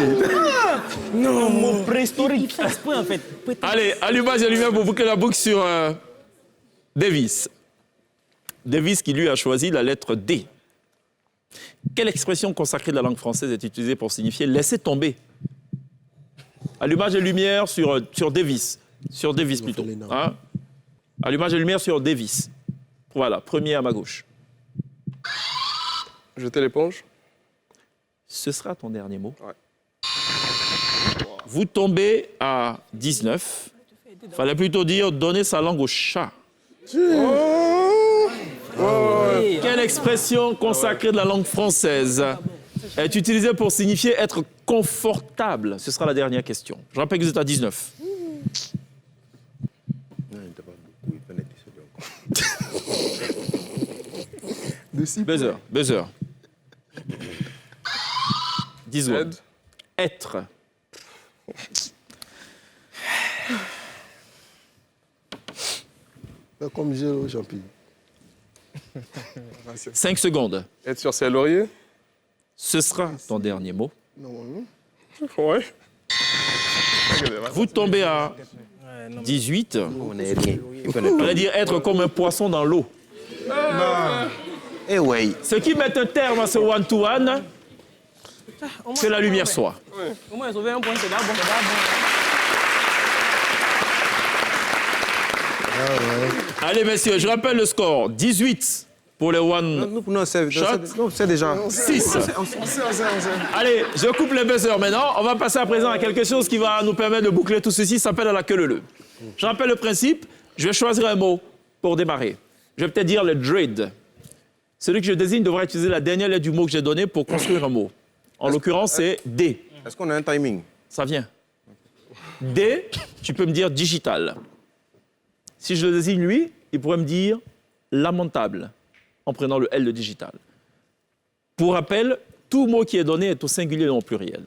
Non, mon préhistorique. Exprès, en fait. Allez, allumage et lumière pour boucler la boucle sur Davis. Davis qui lui a choisi la lettre D. Quelle expression consacrée de la langue française est utilisée pour signifier laisser tomber? Allumage et lumière sur Davis. Sur Davis plutôt. Hein? Allumage et lumière sur Davis. Voilà, premier à ma gauche. Jeter l'éponge. Ce sera ton dernier mot. Ouais. Vous tombez à 19. Il fallait plutôt dire donner sa langue au chat. Quelle expression consacrée de la langue française est utilisée pour signifier être confortable? Ce sera la dernière question. Je rappelle que vous êtes à 19. Buzzer. 10 secondes. Aide. Être. Comme j'ai Jean-Pierre. 5 secondes. Être sur ses lauriers. Ce sera ton dernier mot. Ouais. Vous tombez à 18. On est rien. On va dire être comme un poisson dans l'eau. Eh ouais. Ce qui met un terme à ce one-to-one, que la lumière soit. Au moins, sauver un point, c'est d'abord. Allez, messieurs, je rappelle le score. 18 pour les one Nous, on sait shot. déjà. 6. Allez, je coupe les buzzers maintenant. On va passer à présent à quelque chose qui va nous permettre de boucler tout ceci. Ça s'appelle à la queue leu. Je rappelle le principe. Je vais choisir un mot pour démarrer. Je vais peut-être dire le dread. Celui que je désigne devra utiliser la dernière lettre du mot que j'ai donné pour construire un mot. En l'occurrence, c'est D. Est-ce qu'on a un timing? Ça vient. D, tu peux me dire digital. Si je le désigne lui, il pourrait me dire lamentable, en prenant le L de digital. Pour rappel, tout mot qui est donné est au singulier et non au pluriel.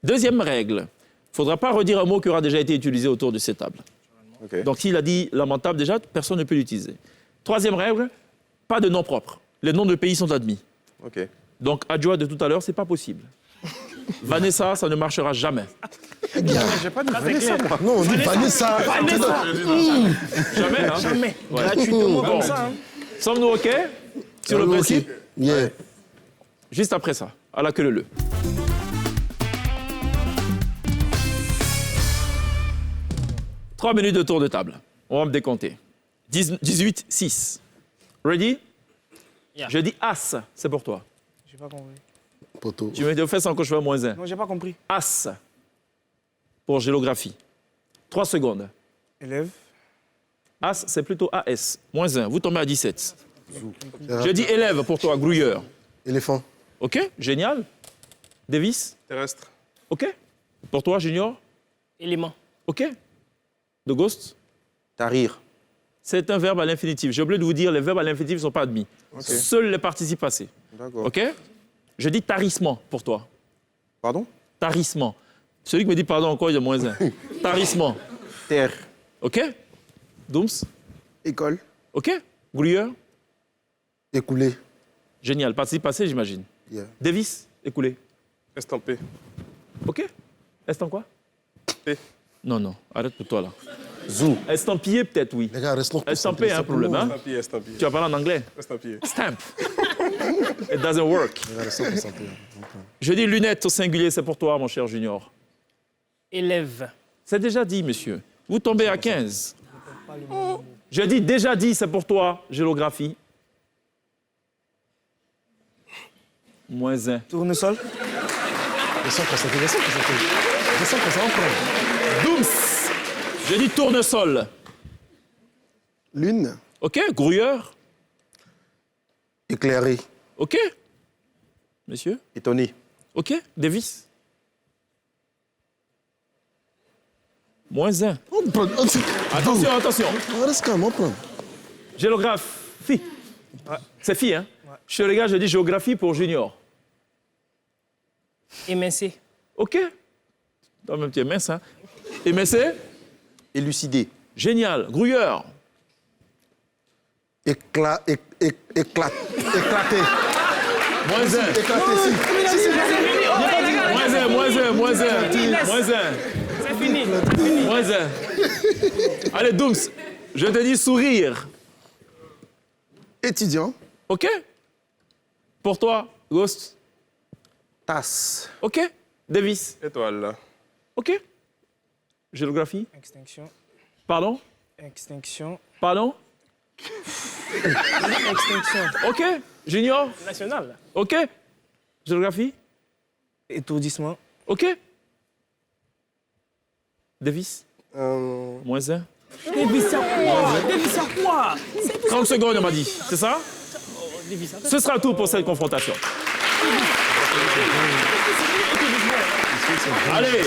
Deuxième règle, il ne faudra pas redire un mot qui aura déjà été utilisé autour de cette table. Okay. Donc s'il a dit lamentable déjà, personne ne peut l'utiliser. Troisième règle, pas de nom propre. Les noms de pays sont admis. Ok. Donc Adjoa de tout à l'heure, c'est pas possible. Vanessa, ça ne marchera jamais. J'ai pas dit Vanessa, moi. Non, on dit Vanessa. Jamais, hein? Jamais. Ouais. Gratuitement Bon. comme ça. Hein. Sommes-nous OK sur le Ok. principe? Yeah. Juste après ça, à la queue leu. « 3 minutes de tour de table. On va me décompter. 18, 6. Ready? Yeah. Je dis As, c'est pour toi. J'ai pas compris. Poteau. Tu me dis fais sans que je fasse moins 1. Non, j'ai pas compris. As pour géographie. 3 secondes. Élève. As, c'est plutôt AS. Moins 1. Vous tombez à 17. Je dis élève pour toi, grouilleur. Éléphant. OK? Génial. Davis? Terrestre. OK? Pour toi, Junior? Élément. OK? De Ghost? Tahrir. C'est un verbe à l'infinitif. J'ai oublié de vous dire, les verbes à l'infinitif ne sont pas admis. Okay. Seuls les participes passés. D'accord. OK? Je dis tarissement pour toi. Pardon? Tarissement. Celui qui me dit pardon encore, il y a moins un. Tarissement. Terre. OK? Dooms? École. OK? Gruyère? Écoulé. Génial. Participe passé, j'imagine. Yeah. Davis? Écoulé. Estampé. OK? Estampe quoi? P. Non, arrête pour toi là. Zou. Estampillé peut-être, oui. Les gars, restons estampé, un problème, hein? Estampillé. Tu vas parler en anglais? Estampillé. Stamp. It doesn't work. Les gars, restons concentrés. Je dis lunettes au singulier, c'est pour toi, mon cher Junior. Élève. C'est déjà dit, monsieur. Vous tombez à 15. Je dis déjà dit, c'est pour toi, géographie. Moins 1. Tournesol. Restons concentrés. Dooms. Je dis tournesol. Lune. OK, grouilleur. Éclairé. OK. Monsieur. Étonné. OK, Davis. Moins 1. Attention. Reste calme, on prend. Géographie. C'est fille, hein? Chez les gars, je dis géographie pour Junior. Émincé. OK. Toi-même, tu es mince, hein? Émincé. Élucidé. Génial. Grouilleur. Éclaté. Moins 1. Éclaté, Moins 1. C'est fini. Moins 1. Allez, Dooms, je te dis sourire. Étudiant. OK? Pour toi, Ghost. Tasse. OK? Davis. Étoile. OK? Géographie. Extinction. Pardon? Extinction. Pardon? Extinction. OK? Junior. National. OK? Géographie. Étourdissement. OK? Davis. Moins 1. Davis à quoi? 30 secondes, on m'a dit. C'est ça? Ce sera tout pour cette confrontation. Allez,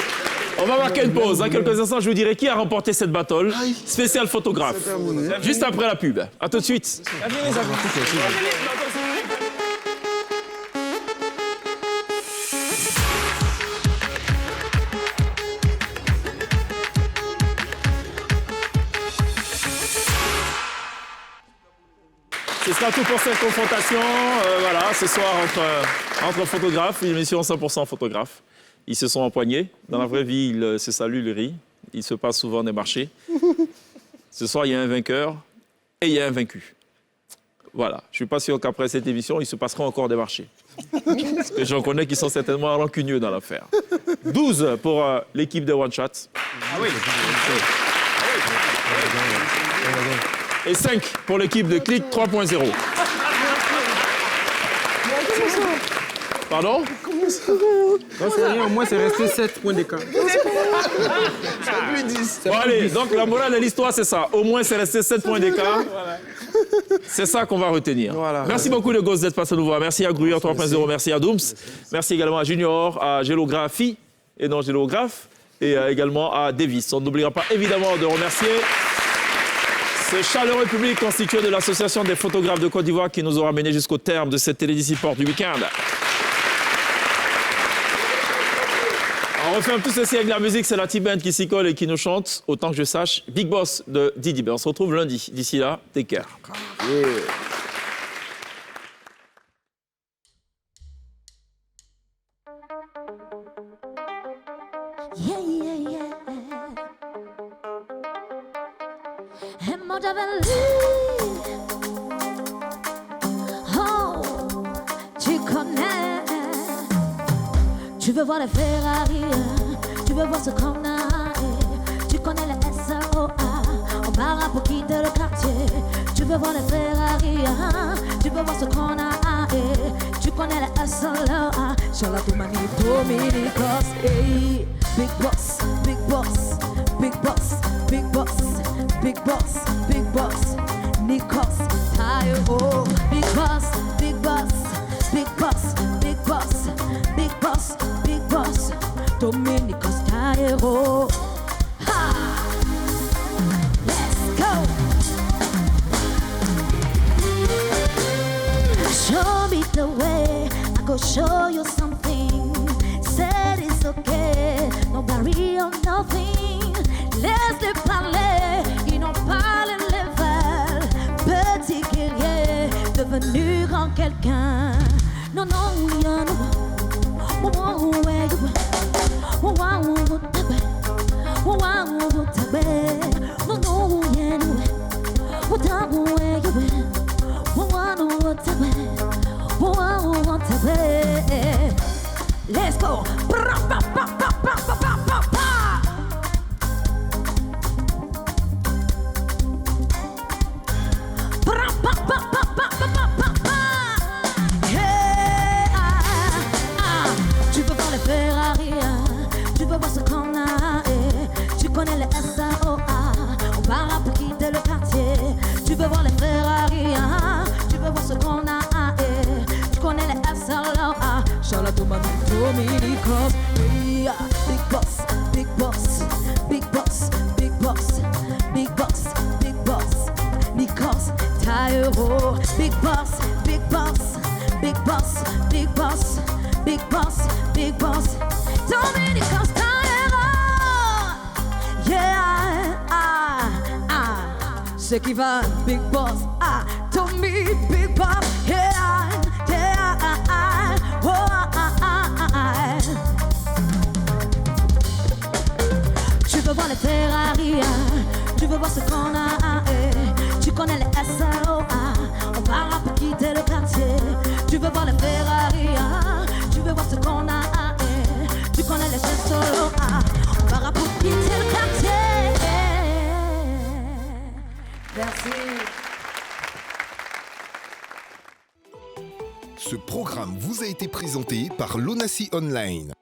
on va marquer une pause. Dans quelques instants, je vous dirai qui a remporté cette battle. Spécial photographe. Juste après la pub. À tout de suite. Ce sera tout pour cette confrontation. Voilà, ce soir entre photographes, une émission 100% photographes. Ils se sont empoignés. Dans la vraie vie, ils se saluent, ils rient. Ils se passent souvent des marchés. Ce soir, il y a un vainqueur et il y a un vaincu. Voilà. Je ne suis pas sûr qu'après cette émission, il se passera encore des marchés. Parce que j'en connais qui sont certainement rancunieux dans l'affaire. 12 pour l'équipe de One Shot. Ah oui. Et 5 pour l'équipe de Click 3.0. Pardon? Non, c'est rien, au moins c'est resté 7 points d'écart. Bon, allez, donc la morale de l'histoire, c'est ça. Au moins, c'est resté 7 points d'écart. C'est ça qu'on va retenir. Voilà. Merci beaucoup, les gosses, d'être passés nous voir. Merci à Gruyère 3.0, merci à Dooms. Merci également à Junior, à Géographie, et non Géographe, et également à Davis. On n'oubliera pas évidemment de remercier ce chaleureux public constitué de l'Association des photographes de Côte d'Ivoire qui nous aura menés jusqu'au terme de cette télédisciport du week-end. On referme tout ceci avec la musique, c'est la T-Band qui s'y colle et qui nous chante, autant que je sache, Big Boss de Didi. On se retrouve lundi. D'ici là, take care. Yeah. Oh, tu connais. Tu veux voir les Ferrari, tu veux voir ce qu'on a. Tu connais les SOA, on part pour quitter le quartier. Tu veux voir les Ferrari, tu veux voir ce qu'on a. Tu connais les SOA, Charlotte Mani, Dominicos. Big boss, big boss, big boss, big boss, big boss, big boss, Nikos, Tayo. Big boss, big boss, big boss, big boss, big boss, big boss, Dominicos, Tayo. Ha! Let's go! will show you something. Said it's okay, no barrier, nothing. Laisse-les parler, ils n'ont pas le level. Petit guerrier, devenu grand quelqu'un. Non, non, y'a non. Let's go. Tu veux voir les Ferrari, tu veux voir ce qu'on a, tu connais les SAOA, on part pour quitter le quartier. Tu veux voir les Ferrari, tu veux voir ce qu'on a, tu connais les SAOA. Charlotte Dominicos, big boss, big boss, big boss, big boss, big boss, big boss, Nikos, Tairo, big boss, big boss, big boss, big boss, big boss, big boss, Dominicos, Tairo, yeah, ce qui va, big boss, Tommy, big boss, yeah, tu veux voir les Ferrari, tu veux voir ce qu'on a, tu connais les SAOA, on part pour quitter le quartier. Tu veux voir les Ferrari, tu veux voir ce qu'on a, tu connais les SAOA, on part pour quitter le quartier. Merci. Ce programme vous a été présenté par l'ONACI Online.